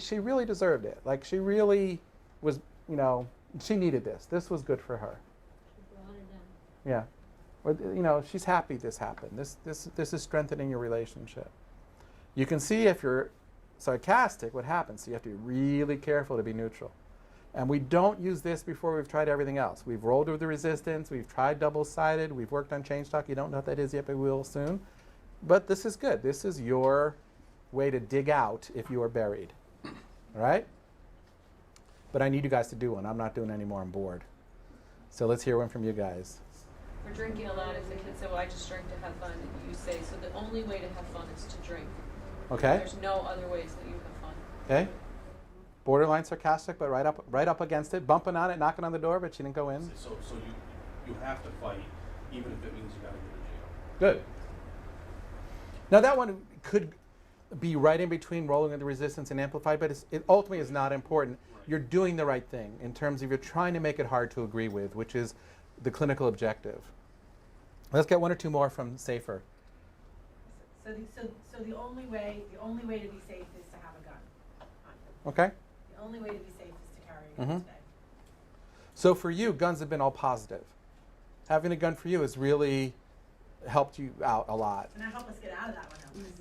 she really deserved it. Like she really was, she needed this. This was good for her. Yeah. Or, she's happy this happened. This is strengthening your relationship. You can see if you're sarcastic what happens. So you have to be really careful to be neutral. And we don't use this before we've tried everything else. We've rolled with the resistance. We've tried double-sided. We've worked on change talk. You don't know what that is yet, but we will soon. But this is good. This is your way to dig out if you are buried. All right? But I need you guys to do one. I'm not doing any more. I'm bored. So let's hear one from you guys. For We're drinking a lot. If the kids say, well, I just drink to have fun, and you say, so the only way to have fun is to drink. Okay. There's no other ways that you have fun. Okay. Borderline sarcastic, but right up against it, bumping on it, knocking on the door, but she didn't go in. So you have to fight, even if it means you got to go to jail. Good. Now that one could be right in between rolling into resistance and amplified, but it ultimately is not important. You're doing the right thing in terms of you're trying to make it hard to agree with, which is the clinical objective. Let's get one or two more from Safer. So the only way to be safe is to have a gun. Okay. The only way to be safe is to carry a gun today. So for you, guns have been all positive. Having a gun for you has really helped you out a lot. And that help us get out of that one. Sometimes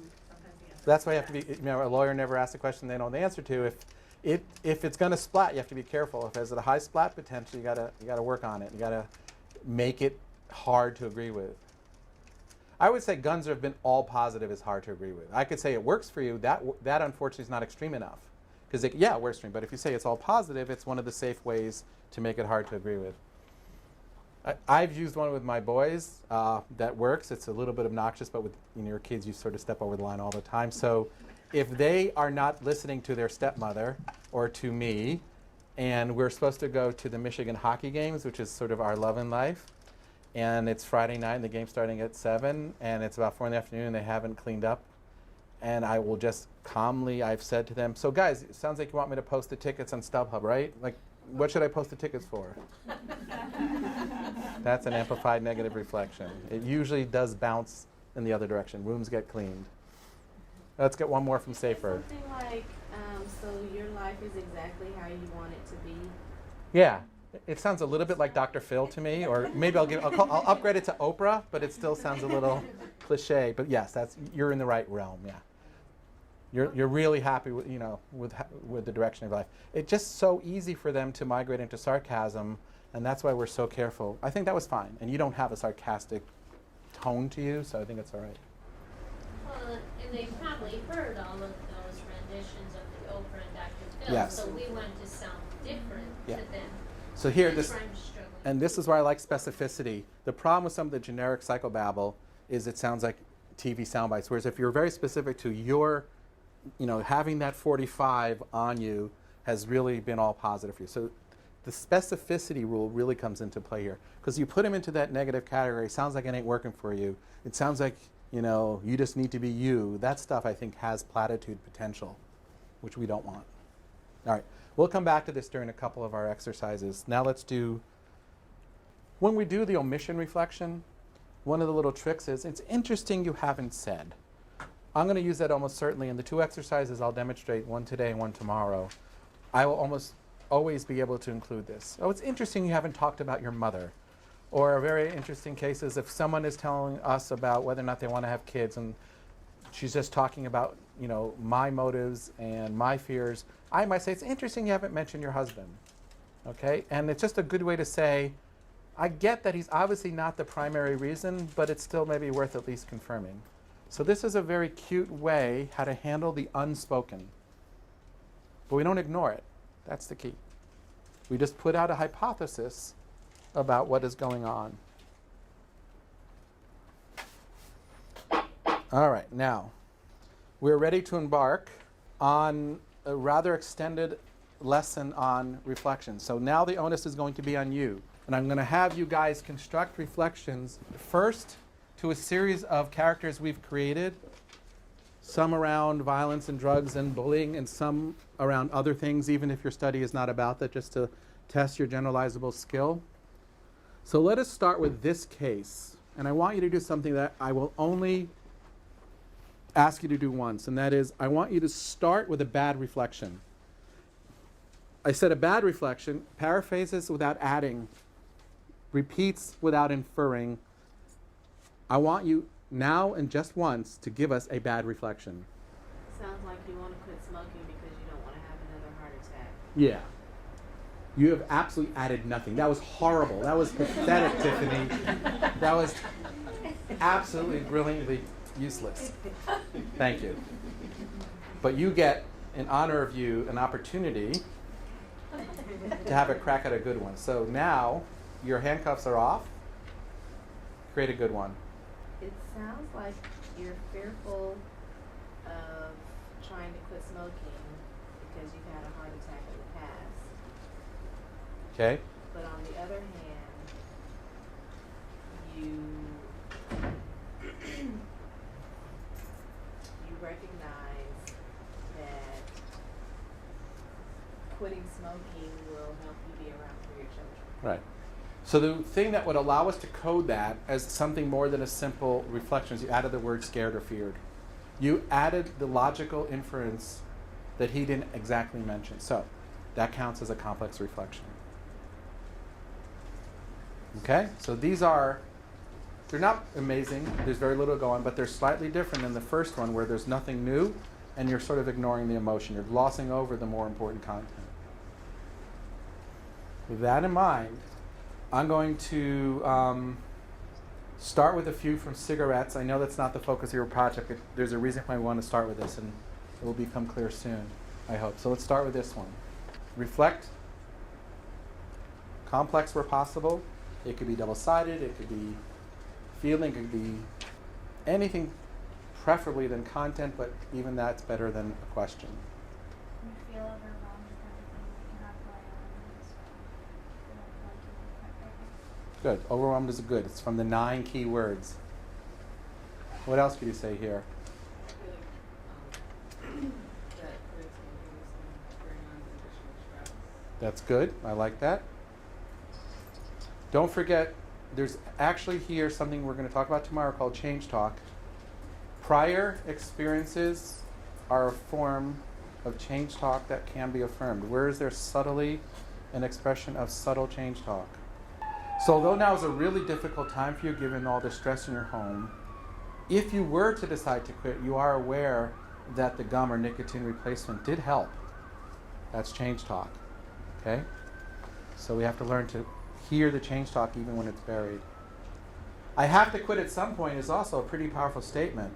the answer That's why you have to be, a lawyer never asks a question they know the answer to. If it's going to splat, you have to be careful. If it's at a high splat potential, you gotta work on it. You gotta make it hard to agree with. I would say guns have been all positive is hard to agree with. I could say it works for you. That unfortunately is not extreme enough. Because it works for me. But if you say it's all positive, it's one of the safe ways to make it hard to agree with. I've used one with my boys that works. It's a little bit obnoxious, but with your kids, you sort of step over the line all the time. So if they are not listening to their stepmother or to me, and we're supposed to go to the Michigan hockey games, which is sort of our love in life, and it's Friday night, and the game's starting at 7, and it's about 4 in the afternoon, and they haven't cleaned up, and I will just calmly, I've said to them, so guys, it sounds like you want me to post the tickets on StubHub, right? Like, what should I post the tickets for? That's an amplified negative reflection. It usually does bounce in the other direction. Rooms get cleaned. Let's get one more from Safer. Something like, so your life is exactly how you want it to be. Yeah, it sounds a little bit like Dr. Phil to me, or maybe I'll upgrade it to Oprah, but it still sounds a little cliche. But yes, you're in the right realm. Yeah, you're really happy with with the direction of life. It's just so easy for them to migrate into sarcasm, and that's why we're so careful. I think that was fine, and you don't have a sarcastic tone to you, so I think it's all right. Well, and they've probably heard all of those renditions of the Oprah and Dr. Phil, Yes. so we want to sound different Yeah. to them. So here, That's where I'm struggling. and this is where I like specificity. The problem with some of the generic psychobabble is it sounds like TV sound bites, whereas if you're very specific to your, having that 45 on you has really been all positive for you. So the specificity rule really comes into play here, because you put them into that negative category. It sounds like it ain't working for you. It sounds like, you just need to be you. That stuff, I think, has platitude potential, which we don't want. All right. We'll come back to this during a couple of our exercises. Now let's do, when we do the omission reflection, one of the little tricks is, it's interesting you haven't said. I'm going to use that almost certainly in the 2 exercises I'll demonstrate, one today and one tomorrow. I will almost always be able to include this. Oh, it's interesting you haven't talked about your mother. Or a very interesting case is if someone is telling us about whether or not they want to have kids, and she's just talking about, my motives and my fears, I might say, it's interesting you haven't mentioned your husband. Okay? And it's just a good way to say, I get that he's obviously not the primary reason, but it's still maybe worth at least confirming. So this is a very cute way how to handle the unspoken. But we don't ignore it. That's the key. We just put out a hypothesis about what is going on. All right, now we're ready to embark on a rather extended lesson on reflection. So now the onus is going to be on you. And I'm going to have you guys construct reflections first to a series of characters we've created, some around violence and drugs and bullying, and some around other things, even if your study is not about that, just to test your generalizable skill. So let us start with this case. And I want you to do something that I will only ask you to do once, and that is I want you to start with a bad reflection. I said a bad reflection paraphrases without adding, repeats without inferring. I want you now and just once to give us a bad reflection. Sounds like you want to quit smoking because you don't want to have another heart attack. Yeah. You have absolutely added nothing. That was horrible. That was pathetic, Tiffany. That was absolutely brilliantly useless. Thank you. But you get, in honor of you, an opportunity to have a crack at a good one. So now your handcuffs are off. create a good one? It sounds like you're fearful of trying to quit smoking because you've had a heart attack in the past. Okay? But on the other hand, you you recognize that quitting smoking will help you be around for your children. Right. So the thing that would allow us to code that as something more than a simple reflection is you added the word scared or feared. You added the logical inference that he didn't exactly mention. So that counts as a complex reflection. Okay? So these are, they're not amazing. There's very little to go on, but they're slightly different than the first one where there's nothing new and you're sort of ignoring the emotion. You're glossing over the more important content. With that in mind, I'm going to start with a few from cigarettes. I know that's not the focus of your project. There's a reason why we want to start with this, and it will become clear soon, I hope. So let's start with this one. Reflect. Complex where possible. It could be double-sided. It could be feeling. It could be anything preferably than content, but even that's better than a question. You feel overwhelmed with everything that you have going on as well. Good. Overwhelmed is good. It's from the 9 key words. What else could you say here? That's good. I like that. Don't forget, there's actually here something we're going to talk about tomorrow called change talk. Prior experiences are a form of change talk that can be affirmed. Where is there subtly an expression of subtle change talk? So although now is a really difficult time for you given all the stress in your home, if you were to decide to quit, you are aware that the gum or nicotine replacement did help. That's change talk. Okay? So we have to learn to hear the change talk even when it's buried. I have to quit at some point is also a pretty powerful statement.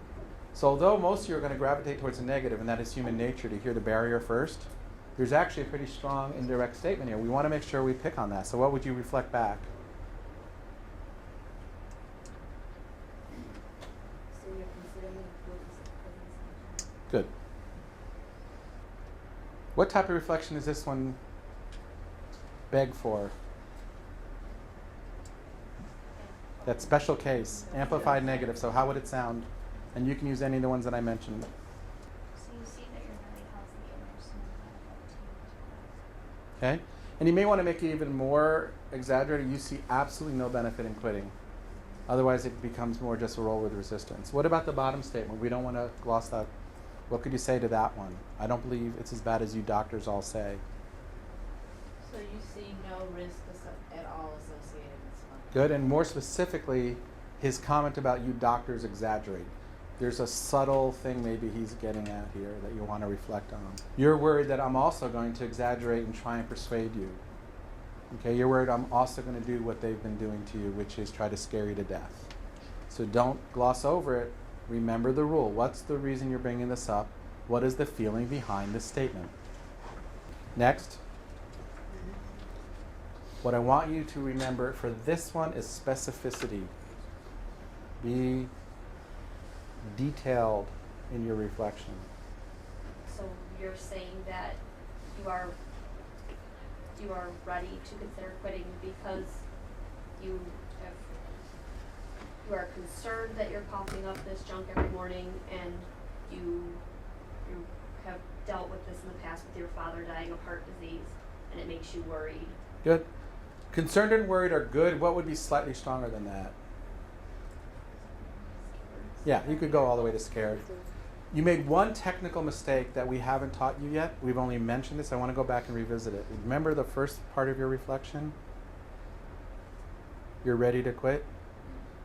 So although most of you are going to gravitate towards the negative, and that is human nature to hear the barrier first, there's actually a pretty strong indirect statement here. We want to make sure we pick on that. So what would you reflect back? So you're considering Good. What type of reflection is this one beg for? That special case, amplified negative. So how would it sound? And you can use any of the ones that I mentioned. So you see that you're really healthy and there's some benefit to you. Okay? And you may want to make it even more exaggerated. You see absolutely no benefit in quitting. Otherwise, it becomes more just a roll with resistance. What about the bottom statement? We don't want to gloss that. What could you say to that one? I don't believe it's as bad as you doctors all say. So you see no risk at all associated with smoking? Good. And more specifically, his comment about you doctors exaggerate. There's a subtle thing maybe he's getting at here that you want to reflect on. You're worried that I'm also going to exaggerate and try and persuade you. Okay, you're worried I'm also going to do what they've been doing to you, which is try to scare you to death. So don't gloss over it. Remember the rule. What's the reason you're bringing this up? What is the feeling behind this statement? Next. What I want you to remember for this one is specificity. Be detailed in your reflection. So you're saying that you are ready to consider quitting because you are concerned that you're coughing up this junk every morning, and you have dealt with this in the past with your father dying of heart disease, and it makes you worried. Good. Concerned and worried are good. What would be slightly stronger than that? Yeah, you could go all the way to scared. You made one technical mistake that we haven't taught you yet. We've only mentioned this. I want to go back and revisit it. Remember the first part of your reflection? You're ready to quit?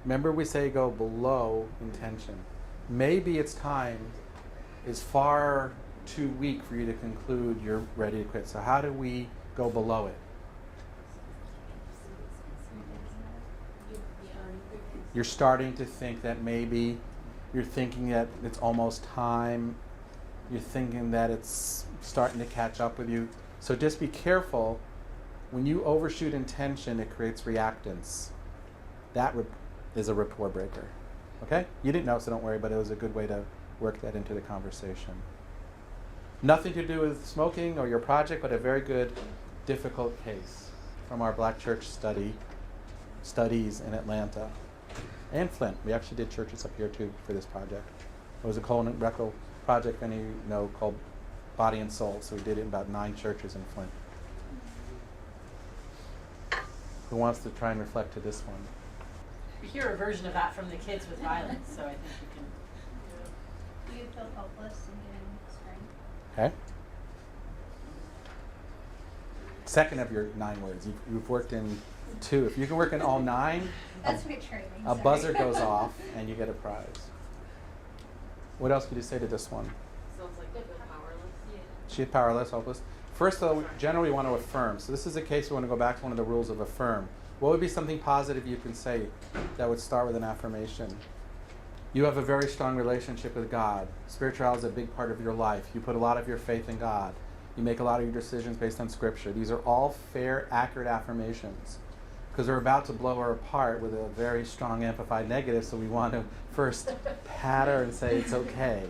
Remember we say go below intention. Maybe it's time is far too weak for you to conclude you're ready to quit. So how do we go below it? You're starting to think that maybe you're thinking that it's almost time. You're thinking that it's starting to catch up with you. So just be careful. When you overshoot intention, it creates reactance. That is a rapport breaker. Okay? You didn't know, so don't worry, but it was a good way to work that into the conversation. Nothing to do with smoking or your project, but a very good, difficult case from our Black church studies in Atlanta and Flint. We actually did churches up here too for this project. It was a colon and rectal project, any of you know, called Body and Soul. So we did it in about 9 churches in Flint. Who wants to try and reflect to this one? We hear a version of that from the kids with violence, so I think we can. Do you feel hopeless in getting strength? Okay. Second of your 9 words. You've worked in 2. If you can work in all 9, That's my training. a buzzer goes off and you get a prize. What else could you say to this one? Sounds like they're powerless. Yeah. She's powerless, hopeless. First, though, generally we want to affirm. So this is a case we want to go back to one of the rules of affirm. What would be something positive you can say that would start with an affirmation? You have a very strong relationship with God. Spirituality is a big part of your life. You put a lot of your faith in God. You make a lot of your decisions based on Scripture. These are all fair, accurate affirmations because we're about to blow her apart with a very strong amplified negative, so we want to first pat her and say it's okay.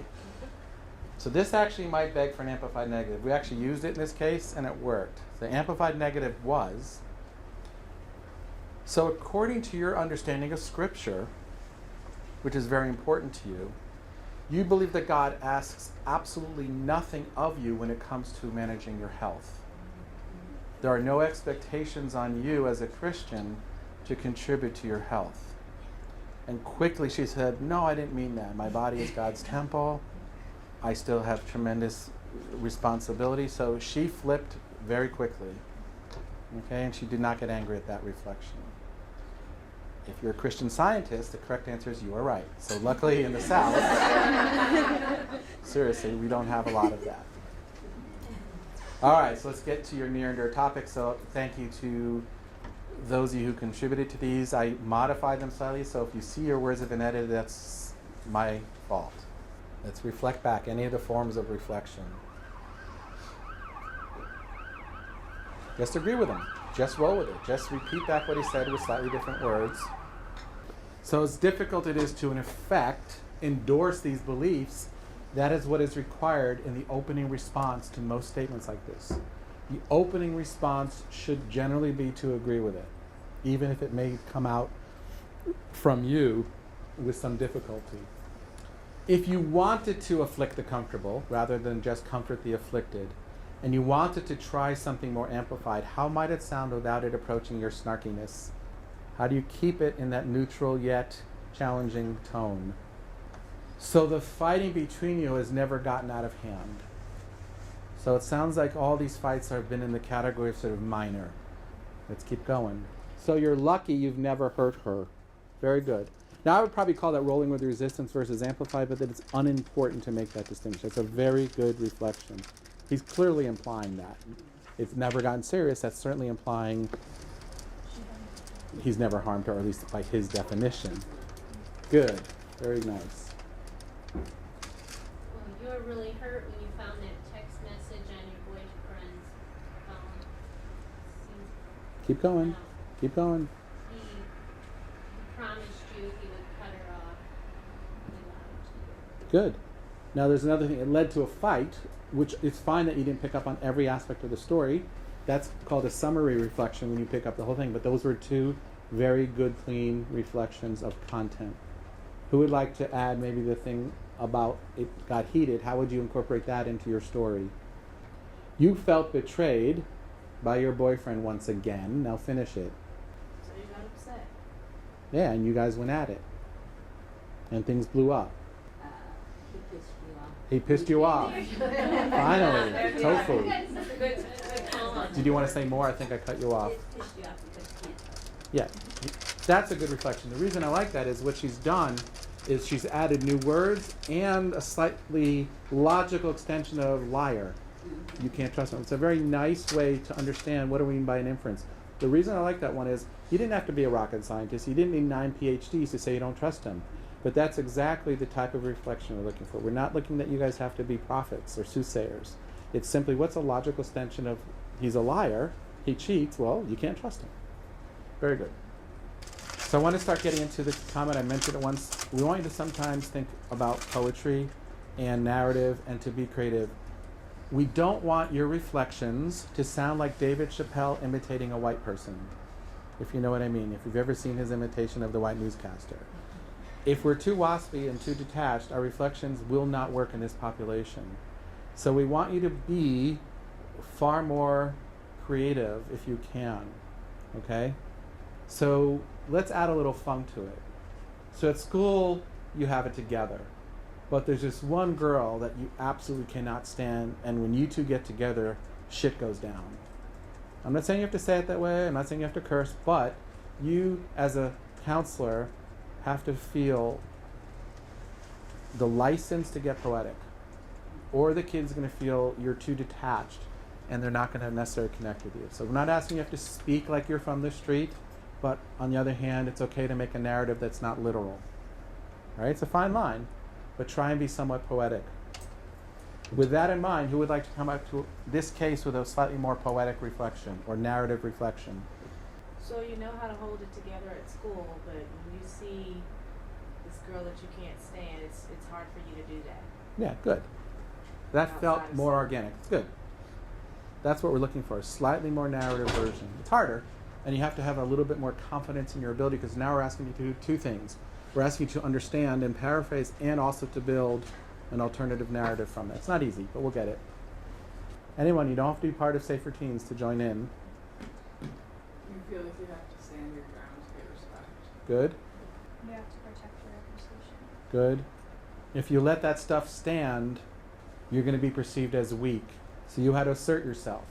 So this actually might beg for an amplified negative. We actually used it in this case, and it worked. The amplified negative was, so according to your understanding of Scripture, which is very important to you, you believe that God asks absolutely nothing of you when it comes to managing your health. There are no expectations on you as a Christian to contribute to your health. And quickly she said, no, I didn't mean that. My body is God's temple. I still have tremendous responsibility. So she flipped very quickly. Okay, and she did not get angry at that reflection. If you're a Christian Scientist, the correct answer is you are right. So luckily in the South, seriously, we don't have a lot of that. All right, so let's get to your near and dear topic. So thank you to those of you who contributed to these. I modified them slightly, so if you see your words have been edited, that's my fault. Let's reflect back any of the forms of reflection. Just agree with him. Just roll with it. Just repeat back what he said with slightly different words. So as difficult it is to, in effect, endorse these beliefs, that is what is required in the opening response to most statements like this. The opening response should generally be to agree with it, even if it may come out from you with some difficulty. If you wanted to afflict the comfortable, rather than just comfort the afflicted, and you wanted to try something more amplified, how might it sound without it approaching your snarkiness? How do you keep it in that neutral yet challenging tone? So the fighting between you has never gotten out of hand. So it sounds like all these fights have been in the category of sort of minor. Let's keep going. So you're lucky you've never hurt her. Very good. Now I would probably call that rolling with resistance versus amplified, but that it's unimportant to make that distinction. It's a very good reflection. He's clearly implying that. It's never gotten serious. That's certainly implying he's never harmed her, or at least by his definition. Good. Very nice. Well, you were really hurt when you found that text message on your boyfriend's phone. Keep going. Keep going. He promised you he would cut her off. He lied to you. Good. Now there's another thing. It led to a fight, which it's fine that you didn't pick up on every aspect of the story. That's called a summary reflection when you pick up the whole thing. But those were 2 very good, clean reflections of content. Who would like to add maybe the thing about it got heated? How would you incorporate that into your story? You felt betrayed by your boyfriend once again. Now finish it. So you got upset. Yeah, and you guys went at it. And things blew up. He pissed you off. Finally. Tofu. Did you want to say more? I think I cut you off. Yeah. That's a good reflection. The reason I like that is what she's done is she's added new words and a slightly logical extension of liar. You can't trust him. It's a very nice way to understand what do we mean by an inference. The reason I like that one is you didn't have to be a rocket scientist. You didn't need 9 PhDs to say you don't trust him. But that's exactly the type of reflection we're looking for. We're not looking that you guys have to be prophets or soothsayers. It's simply what's a logical extension of he's a liar, he cheats, well, you can't trust him. Very good. So I want to start getting into this comment. I mentioned it once. We want you to sometimes think about poetry and narrative and to be creative. We don't want your reflections to sound like David Chappelle imitating a white person, if you know what I mean, if you've ever seen his imitation of the white newscaster. If we're too waspy and too detached, our reflections will not work in this population. So we want you to be far more creative if you can, okay? So let's add a little funk to it. So at school, you have it together. But there's this one girl that you absolutely cannot stand, and when you two get together, shit goes down. I'm not saying you have to say it that way, I'm not saying you have to curse, but you, as a counselor, have to feel the license to get poetic. Or the kid's gonna feel you're too detached, and they're not gonna necessarily connect with you. So we're not asking you have to speak like you're from the street, but on the other hand, it's okay to make a narrative that's not literal. Right? It's a fine line, but try and be somewhat poetic. With that in mind, who would like to come up to this case with a slightly more poetic reflection or narrative reflection? So you know how to hold it together at school, but when you see this girl that you can't stand, it's hard for you to do that. Yeah, good. That Outside felt of more school. organic. It's good. That's what we're looking for, a slightly more narrative version. It's harder, and you have to have a little bit more confidence in your ability, because now we're asking you to do two things. We're asking you to understand and paraphrase, and also to build an alternative narrative from it. It's not easy, but we'll get it. Anyone, you don't have to be part of Safer Teens to join in. You feel like you have to stand your ground to get respect. Good, You have to protect your reputation. good. If you let that stuff stand, you're going to be perceived as weak. So you had to assert yourself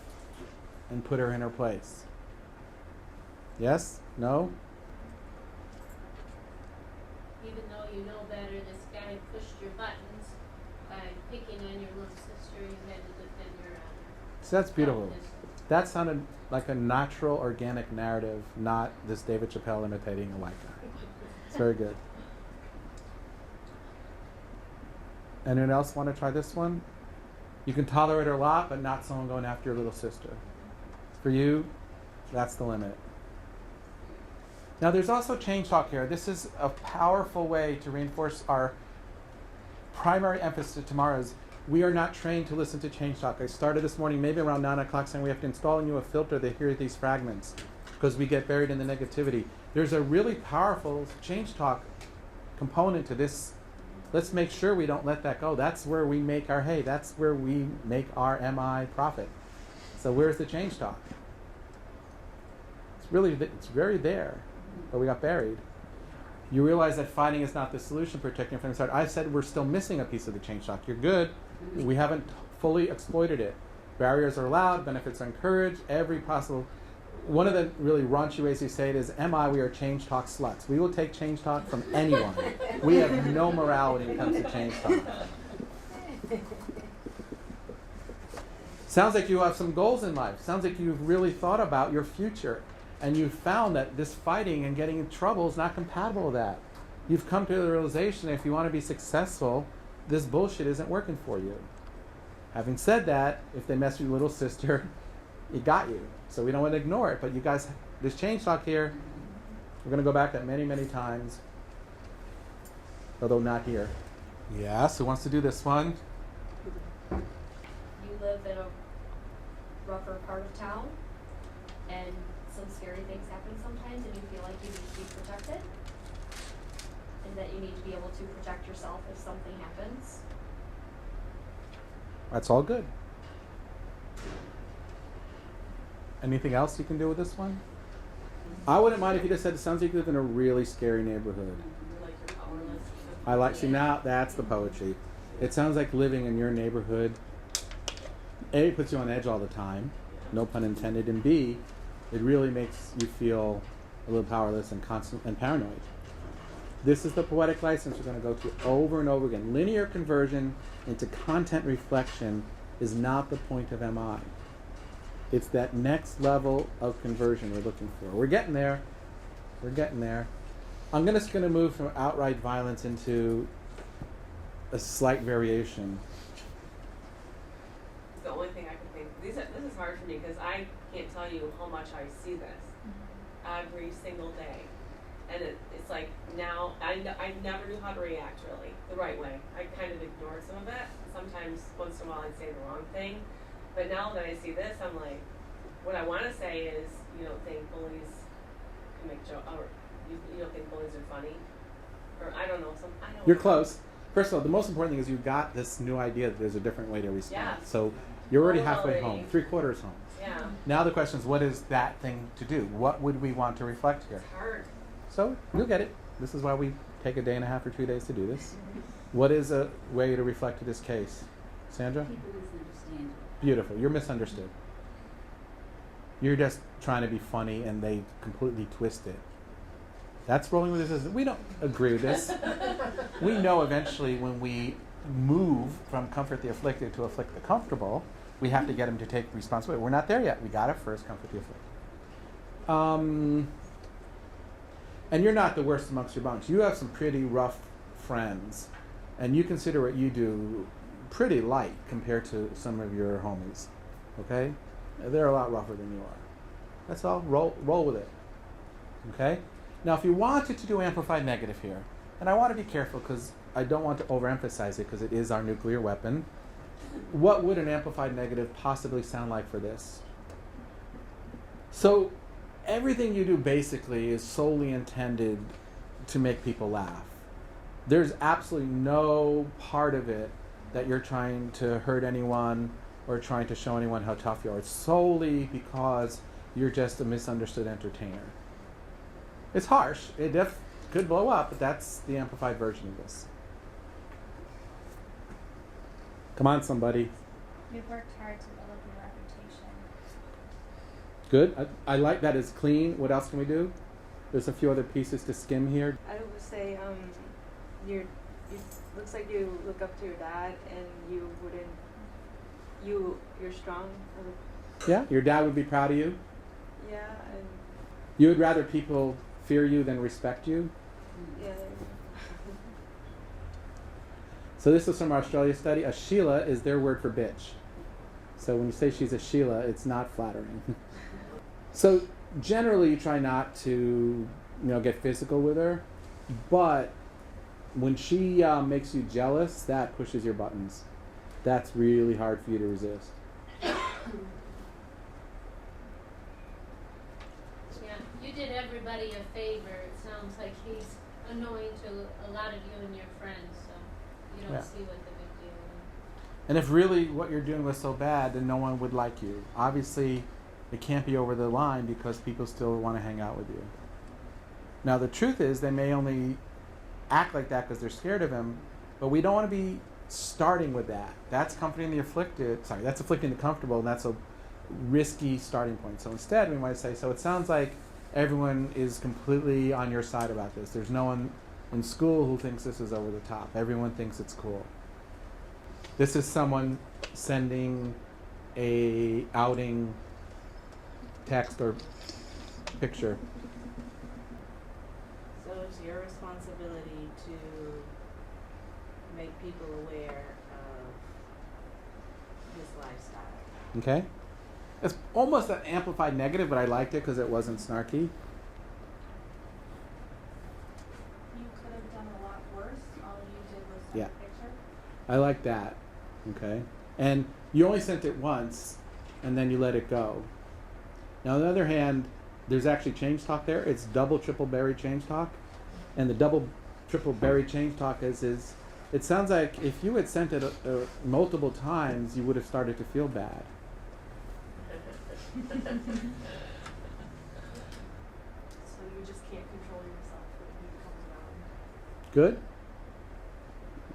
and put her in her place. Yes? No? Even though you know better, this guy pushed your buttons by picking on your little sister, you had to defend your honor. So that's beautiful. That sounded like a natural, organic narrative, not this David Chappelle imitating a white guy. It's very good. Anyone else want to try this one? You can tolerate her a lot, but not someone going after your little sister. For you, that's the limit. Now there's also change talk here. This is a powerful way to reinforce our primary emphasis tomorrow is we are not trained to listen to change talk. I started this morning maybe around 9 o'clock saying we have to install in you a filter to hear these fragments because we get buried in the negativity. There's a really powerful change talk component to this. Let's make sure we don't let that go. That's where we make our hay. That's where we make our MI profit. So where's the change talk? It's very there, but we got buried. You realize that fighting is not the solution, protecting from the start. I said we're still missing a piece of the change talk. You're good. We haven't fully exploited it. Barriers are allowed, benefits are encouraged, every possible. One of the really raunchy ways you say it is, we are change talk sluts. We will take change talk from anyone. We have no morality when it comes to change talk. Sounds like you have some goals in life. Sounds like you've really thought about your future. And you've found that this fighting and getting in trouble is not compatible with that. You've come to the realization that if you want to be successful, this bullshit isn't working for you. Having said that, if they mess with your little sister, it got you. So we don't want to ignore it. But you guys, this change talk here, we're going to go back that many, many times. Although not here. Yes, who wants to do this one? You live in a rougher part of town, and some scary things happen sometimes, and you feel like you need to be protected, and that you need to be able to protect yourself if something happens. That's all good. Anything else you can do with this one? I wouldn't mind if you just said it sounds like you live in a really scary neighborhood. See, now that's the poetry. It sounds like living in your neighborhood, A, it puts you on edge all the time, no pun intended, and B, it really makes you feel a little powerless and constant and paranoid. This is the poetic license we're going to go through over and over again. Linear conversion into content reflection is not the point of MI. It's that next level of conversion we're looking for. We're getting there. We're getting there. I'm just going to move from outright violence into a slight variation. It's the only thing I can think. This is hard for me because I can't tell you how much I see this every single day, and it's like now I never knew how to react really the right way. I kind of ignored some of it. Sometimes once in a while I'd say the wrong thing. But now that I see this, I'm like, what I want to say is, you don't think bullies can make jokes, or you don't think bullies are funny, or I don't know. You're close. First of all, the most important thing is you've got this new idea that there's a different way to respond. Yeah. So you're already halfway Totally. home, 3/4 home. Yeah. Now the question is, what is that thing to do? What would we want to reflect here? It's hard. So you'll get it. This is why we take a day and a half or 2 days to do this. What is a way to reflect to this case? Sandra? People misunderstand. Beautiful. You're misunderstood. You're just trying to be funny and they completely twist it. That's rolling with this. We don't agree with this. We know eventually when we move from comfort the afflicted to afflict the comfortable, we have to get them to take responsibility. We're not there yet. We got to first comfort the afflicted. And you're not the worst amongst your bunch. You have some pretty rough friends, and you consider what you do pretty light compared to some of your homies. Okay? They're a lot rougher than you are. That's all. Roll with it. Okay? Now, if you wanted to do amplified negative here, and I want to be careful because I don't want to overemphasize it because it is our nuclear weapon, what would an amplified negative possibly sound like for this? So, everything you do basically is solely intended to make people laugh. There's absolutely no part of it that you're trying to hurt anyone or trying to show anyone how tough you are. It's solely because you're just a misunderstood entertainer. It's harsh. It could blow up, but that's the amplified version of this. Come on, somebody. You've worked hard to build up your reputation. Good. I like that it's clean. What else can we do? There's a few other pieces to skim here. I would say you looks like you look up to your dad, and you're strong. Yeah, your dad would be proud of you. Yeah, and You would rather people fear you than respect you. yeah. So this is from our Australia study. A Sheila is their word for bitch. So when you say she's a Sheila, it's not flattering. So generally you try not to, get physical with her, but when she makes you jealous, that pushes your buttons. That's really hard for you to resist. Yeah, you did everybody a favor. It sounds like he's annoying to a lot of you and your friends, so you don't Yeah. see what the big deal is. And if really what you're doing was so bad, then no one would like you. Obviously, it can't be over the line because people still want to hang out with you. Now, the truth is they may only act like that because they're scared of him, but we don't want to be starting with that. That's comforting the afflicted. Sorry, that's afflicting the comfortable, and that's a risky starting point. So instead, we might say, so it sounds like everyone is completely on your side about this. There's no one in school who thinks this is over the top. Everyone thinks it's cool. This is someone sending a outing text or picture. So it's your responsibility to make people aware of his lifestyle. Okay? It's almost an amplified negative, but I liked it because it wasn't snarky. You could have done a lot worse. All you did was send Yeah. a picture. I like that. Okay? And you only sent it once, and then you let it go. Now, on the other hand, there's actually change talk there. It's double, triple berry change talk. And the double, triple berry change talk is it sounds like if you had sent it multiple times, you would have started to feel bad. So you just can't control yourself when he comes around. Good?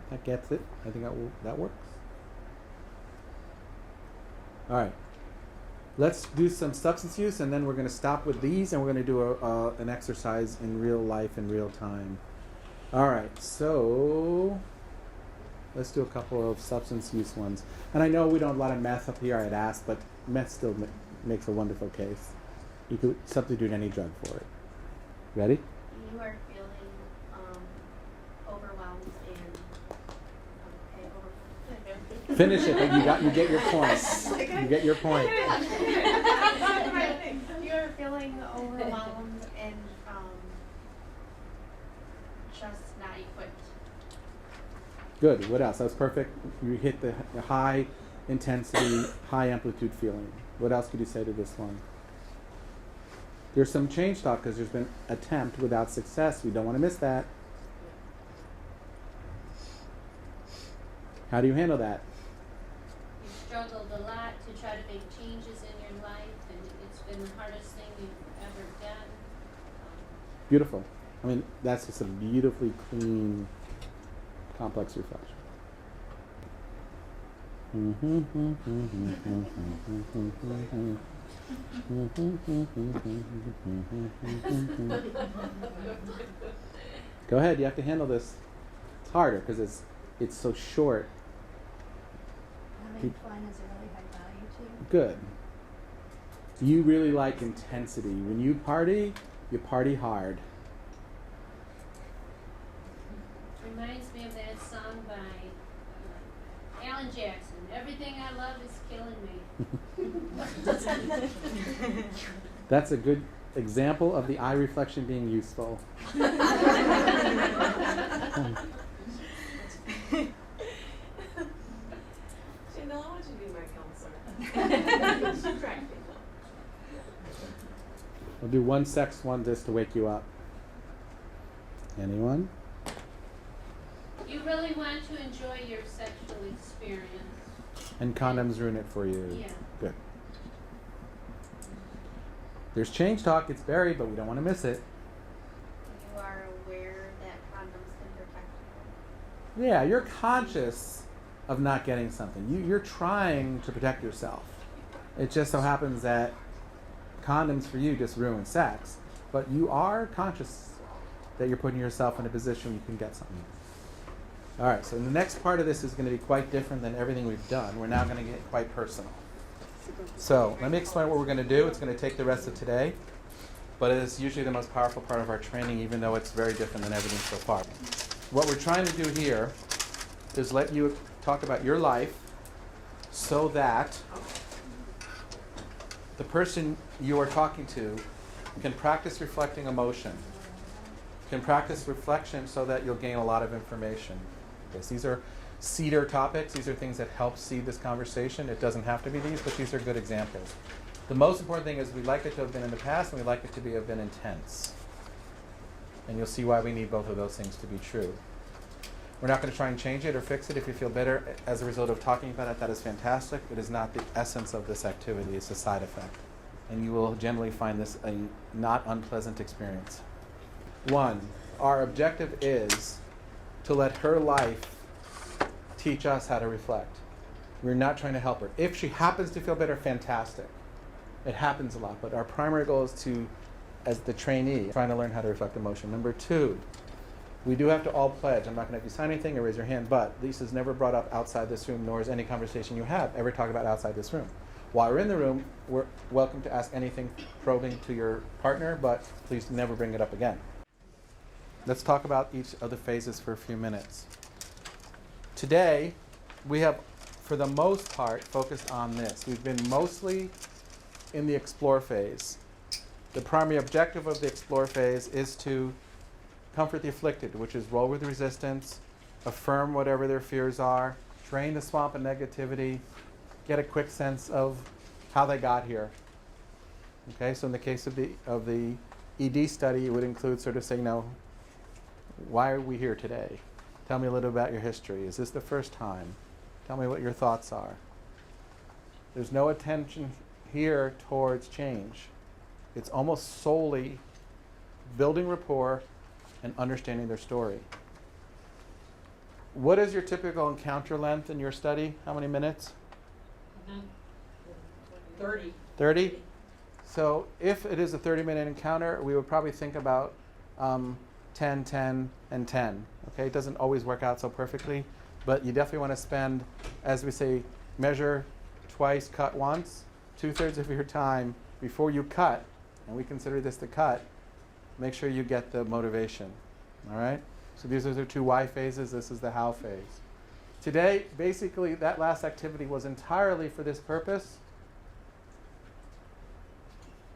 That gets it. I think that works. All right. Let's do some substance use, and then we're going to stop with these, and we're going to do an exercise in real life, in real time. All right, so let's do a couple of substance use ones. And I know we don't have a lot of meth up here, I had asked, but meth still makes a wonderful case. You could substitute any drug for it. Ready? You are feeling overwhelmed and Finish it, but you get your point. You get your point. You're feeling overwhelmed and just not equipped. Good. What else? That's perfect. You hit the high intensity, high amplitude feeling. What else could you say to this one? There's some change talk because there's been attempt without success. We don't want to miss that. How do you handle that? You struggled a lot to try to make changes in your life, and it's been the hardest thing you've ever done. Beautiful. I mean, that's just a beautifully clean, complex reflection. Go ahead, you have to handle this. It's harder because it's so short. Having fun is a really high value to you. Good. You really like intensity. When you party hard. Reminds me of that song by Alan Jackson. Everything I love is killing me. That's a good example of the eye reflection being useful. Janelle, I want you to be my counselor. She cracked me up. We'll do one sex one just to wake you up. Anyone? You really want to enjoy your sexual experience. And condoms ruin it for you. Yeah. Good. There's change talk, it's buried, but we don't want to miss it. You are aware that condoms can protect you. Yeah, you're conscious of not getting something. You're trying to protect yourself. It just so happens that condoms for you just ruin sex, but you are conscious that you're putting yourself in a position you can get something. All right, so the next part of this is going to be quite different than everything we've done. We're now going to get quite personal. So let me explain what we're going to do. It's going to take the rest of today, but it is usually the most powerful part of our training, even though it's very different than everything so far. What we're trying to do here is let you talk about your life so that the person you are talking to can practice reflecting emotion, can practice reflection so that you'll gain a lot of information. Yes, these are seeder topics. These are things that help seed this conversation. It doesn't have to be these, but these are good examples. The most important thing is we'd like it to have been in the past, and we'd like it to have been intense. And you'll see why we need both of those things to be true. We're not going to try and change it or fix it. If you feel better as a result of talking about it, that is fantastic. It is not the essence of this activity. It's a side effect. And you will generally find this a not unpleasant experience. 1, our objective is to let her life teach us how to reflect. We're not trying to help her. If she happens to feel better, fantastic. It happens a lot, but our primary goal is to, as the trainee, trying to learn how to reflect emotion. Number 2, we do have to all pledge. I'm not going to have you sign anything or raise your hand, but Lisa's never brought up outside this room, nor is any conversation you have ever talk about outside this room. While we're in the room, we're welcome to ask anything probing to your partner, but please never bring it up again. Let's talk about each of the phases for a few minutes. Today, we have, for the most part, focused on this. We've been mostly in the explore phase. The primary objective of the explore phase is to comfort the afflicted, which is roll with resistance, affirm whatever their fears are, drain the swamp of negativity, get a quick sense of how they got here. Okay, so in the case of the ED study, it would include sort of saying, no, why are we here today? Tell me a little about your history. Is this the first time? Tell me what your thoughts are. There's no attention here towards change. It's almost solely building rapport and understanding their story. What is your typical encounter length in your study? How many minutes? 30. 30? So if it is a 30-minute encounter, we would probably think about 10, 10, and 10. Okay, it doesn't always work out so perfectly, but you definitely want to spend, as we say, measure twice, cut once, 2/3 of your time before you cut, and we consider this the cut, make sure you get the motivation. All right? So these are the 2 why phases. This is the how phase. Today, basically, that last activity was entirely for this purpose.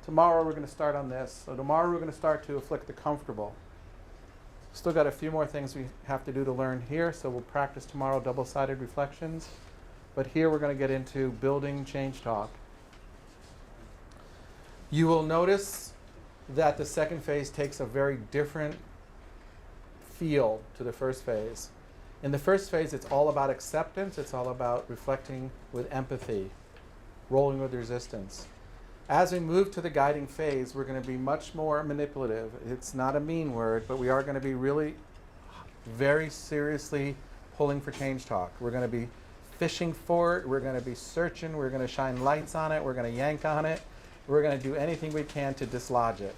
Tomorrow, we're going to start on this. So tomorrow, we're going to start to afflict the comfortable. Still got a few more things we have to do to learn here, so we'll practice tomorrow double-sided reflections. But here we're going to get into building change talk. You will notice that the second phase takes a very different feel to the first phase. In the first phase, it's all about acceptance. It's all about reflecting with empathy, rolling with resistance. As we move to the guiding phase, we're going to be much more manipulative. It's not a mean word, but we are going to be really very seriously pulling for change talk. We're going to be fishing for it. We're going to be searching. We're going to shine lights on it. We're going to yank on it. We're going to do anything we can to dislodge it.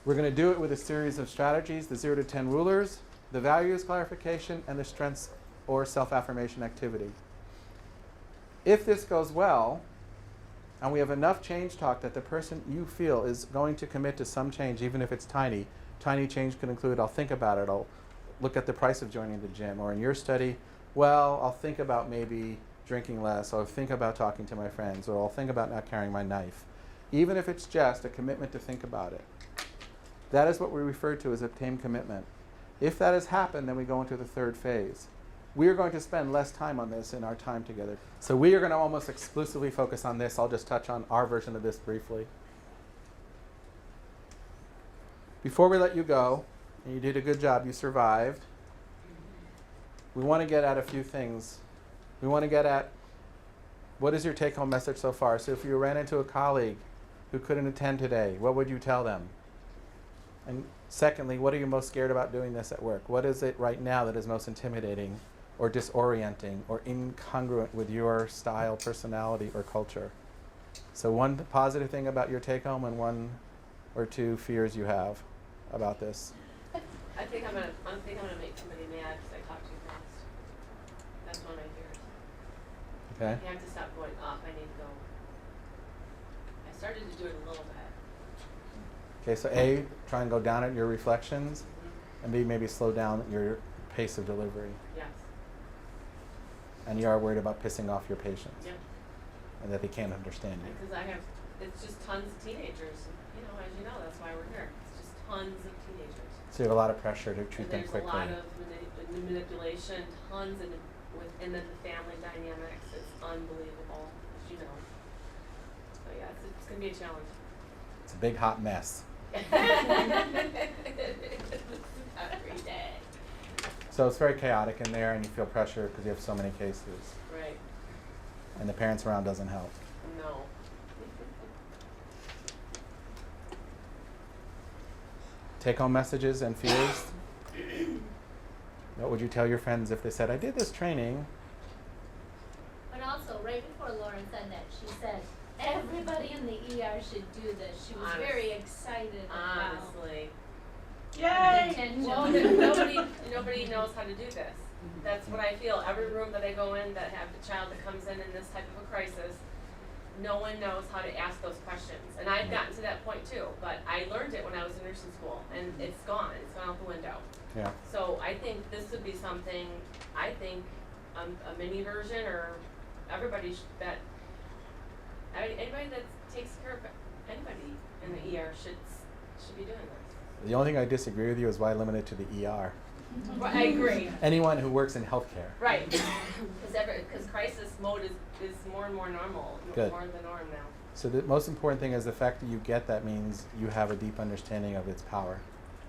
We're going to do it with a series of strategies, the 0 to 10 rulers, the values clarification, and the strengths or self-affirmation activity. If this goes well, and we have enough change talk that the person you feel is going to commit to some change, even if it's tiny. Tiny change could include, I'll think about it, I'll look at the price of joining the gym. Or in your study, well, I'll think about maybe drinking less, or I'll think about talking to my friends, or I'll think about not carrying my knife. Even if it's just a commitment to think about it. That is what we refer to as obtained commitment. If that has happened, then we go into the third phase. We are going to spend less time on this in our time together. So we are going to almost exclusively focus on this. I'll just touch on our version of this briefly. Before we let you go, and you did a good job, you survived, we want to get at a few things. We want to get at what is your take-home message so far. So if you ran into a colleague who couldn't attend today, what would you tell them? And secondly, what are you most scared about doing this at work? What is it right now that is most intimidating or disorienting or incongruent with your style, personality, or culture? So one positive thing about your take-home and one or two fears you have about this. I think I'm gonna make somebody mad because I talk too fast. That's one of my fears. Okay. I have to stop going up. I need to go. I started to do it a little bit. Okay, so A, try and go down at your reflections, and B, maybe slow down your pace of delivery. Yes. And you are worried about pissing off your patients. Yep. And that they can't understand you. Because it's just tons of teenagers. You know, as you know, that's why we're here. It's just tons of teenagers. So you have a lot of pressure to treat them quickly. There's a lot of manipulation, tons, and then the family dynamics. It's unbelievable, as you know. So yeah, it's going to be a challenge. It's a big hot mess. Every day. So it's very chaotic in there, and you feel pressure because you have so many cases. Right. And the parents around doesn't help. No. Take-home messages and fears. What would you tell your friends if they said, I did this training? But also, right before Lauren said that, she said, everybody in the ER should do this. She was very excited about Honestly. the attention. Well, nobody knows how to do this. That's what I feel. Every room that I go in that have the child that comes in this type of a crisis, no one knows how to ask those questions. And I've gotten to that point too, but I learned it when I was in nursing school, and it's gone. It's gone out the window. Yeah. So I think this would be something, a mini version, or everybody anybody that takes care of anybody in the ER should be doing this. The only thing I disagree with you is why limit it to the ER. Well, I agree. Anyone who works in healthcare. Right. Because crisis mode is more and more normal, Good. more the norm now. So the most important thing is the fact that you get that means you have a deep understanding of its power.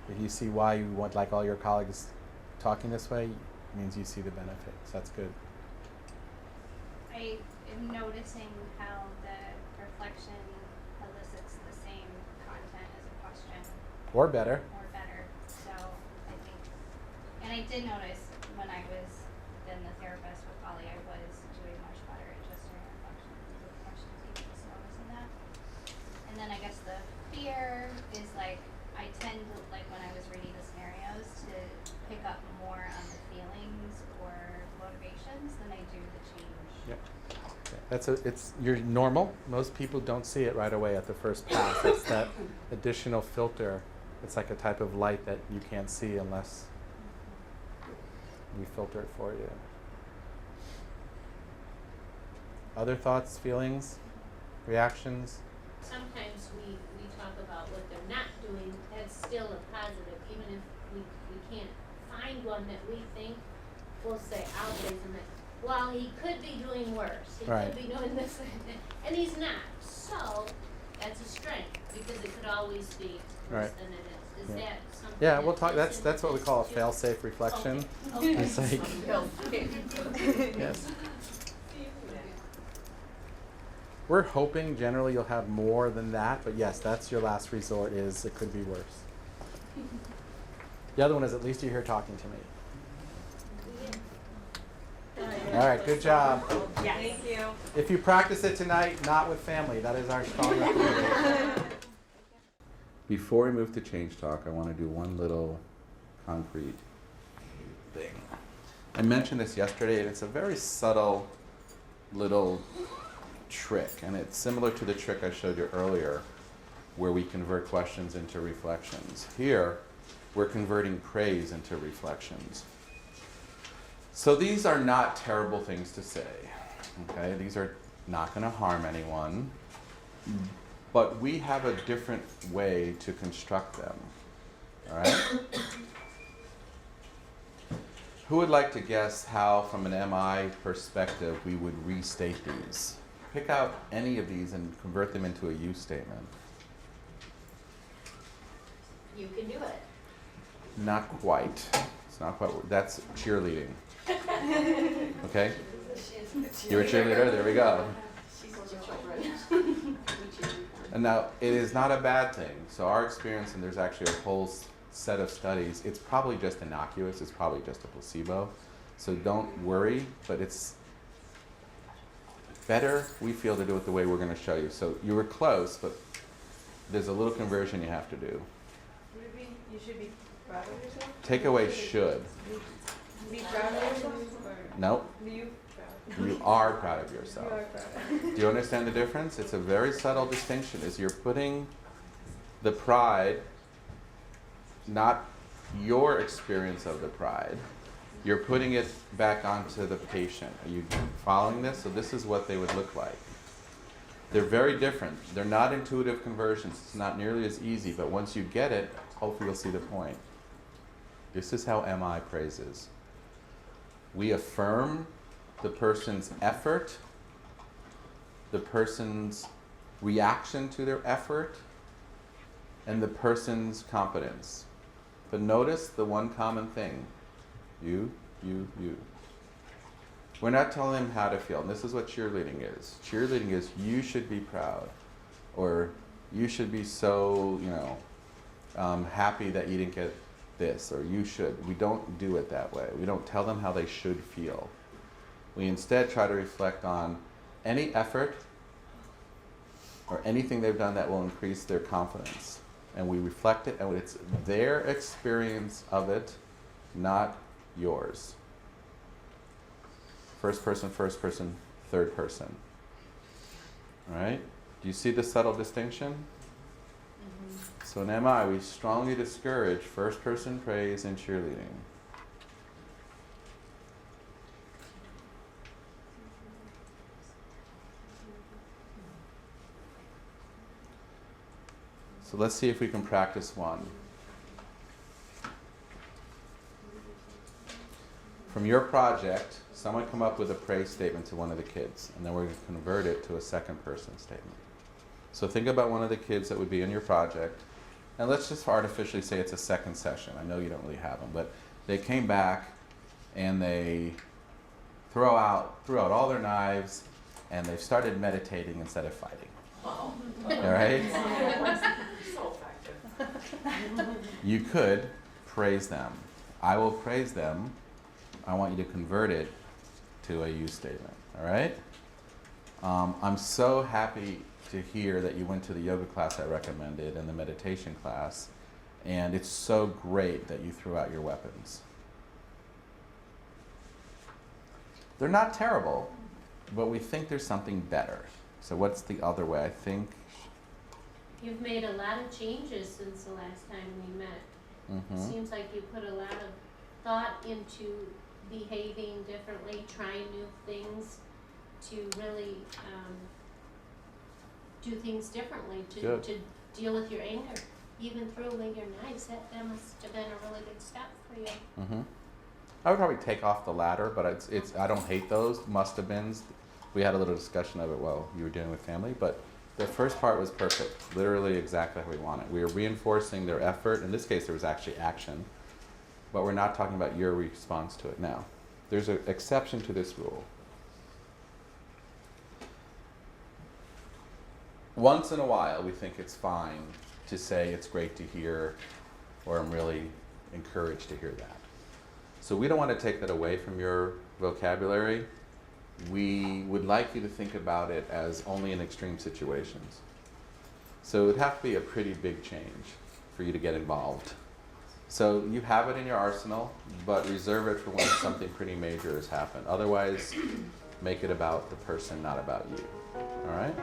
If you see why you want like all your colleagues talking this way, it means you see the benefits. That's good. I am noticing how the reflection elicits the same content as a question. Or better. Or better. So I think, and I did notice when I was in the therapist with Ollie, I was doing much better at just doing reflections with questions, even just noticing that. And then I guess the fear is like, I tend to, like when I was reading the scenarios, to pick up more on the feelings or motivations than I do the change. Yep. You're normal. Most people don't see it right away at the first pass. It's that additional filter. It's like a type of light that you can't see unless we filter it for you. Other thoughts, feelings, reactions? Sometimes we talk about what they're not doing, that's still a positive, even if we can't find one that we think will say, I'll praise him. Well, he could be doing worse. He Right. could be doing this, and he's not. So that's a strength because it could always be worse Right. than it is. Is Yeah. that something? Yeah, that we'll talk. fits That's in what we with call a this too? fail-safe reflection. Okay. It's like Okay. yes. We're hoping generally you'll have more than that, but yes, that's your last resort. Is it could be worse. The other one is at least you're here talking to me. All right, good job. Yes. Thank you. If you practice it tonight, not with family, that is our strong recommendation. Before we move to Change Talk, I want to do one little concrete thing. I mentioned this yesterday, and it's a very subtle little trick, and it's similar to the trick I showed you earlier, where we convert questions into reflections. Here, we're converting praise into reflections. So these are not terrible things to say, okay? These are not going to harm anyone, but we have a different way to construct them, all right? Who would like to guess how, from an MI perspective, we would restate these? Pick out any of these and convert them into a you statement. You can do it. Not quite. It's not quite. That's cheerleading. Okay? You're a cheerleader. There we go. And now, it is not a bad thing. So our experience, and there's actually a whole set of studies, it's probably just innocuous. It's probably just a placebo. So don't worry, but it's better, we feel, to do it the way we're going to show you. So you were close, but there's a little conversion you have to do. Would it be, you should be proud of yourself? Take away should. Be proud of yourself? Or Nope. be you proud? You are proud of yourself. You are proud. Do you understand the difference? It's a very subtle distinction. Is you're putting the pride, not your experience of the pride, you're putting it back onto the patient. Are you following this? So this is what they would look like. They're very different. They're not intuitive conversions. It's not nearly as easy, but once you get it, hopefully you'll see the point. This is how MI praises. We affirm the person's effort, the person's reaction to their effort, and the person's competence. But notice the one common thing. You. We're not telling them how to feel. And this is what cheerleading is. Cheerleading is you should be proud. Or you should be so, happy that you didn't get this. Or you should. We don't do it that way. We don't tell them how they should feel. We instead try to reflect on any effort or anything they've done that will increase their confidence. And we reflect it, and it's their experience of it, not yours. First person, third person. All right? Do you see the subtle distinction? Mm-hmm. So in MI, we strongly discourage first person praise and cheerleading. So let's see if we can practice one. From your project, someone come up with a praise statement to one of the kids, and then we're going to convert it to a second person statement. So think about one of the kids that would be in your project, and let's just artificially say it's a second session. I know you don't really have them, but they came back and they threw out all their knives, and they've started meditating instead of fighting. Wow. All right? So effective. You could praise them. I will praise them. I want you to convert it to a you statement, all right? I'm so happy to hear that you went to the yoga class I recommended and the meditation class, and it's so great that you threw out your weapons. They're not terrible, but we think there's something better. So what's the other way? I think... You've made a lot of changes since the last time we met. Mm-hmm. It seems like you put a lot of thought into behaving differently, trying new things, to really do things differently, to deal with your anger. Even throwing your knives, that must have been a really good for you? Mm-hmm. I would probably take off the latter, but it's I don't hate those must-have-beens. We had a little discussion of it while you were dealing with family, but the first part was perfect, literally exactly how we want it. We were reinforcing their effort. In this case, there was actually action, but we're not talking about your response to it now. There's an exception to this rule. Once in a while, we think it's fine to say it's great to hear, or I'm really encouraged to hear that. So we don't want to take that away from your vocabulary. We would like you to think about it as only in extreme situations. So it would have to be a pretty big change for you to get involved. So you have it in your arsenal, but reserve it for when something pretty major has happened. Otherwise, make it about the person, not about you. All right?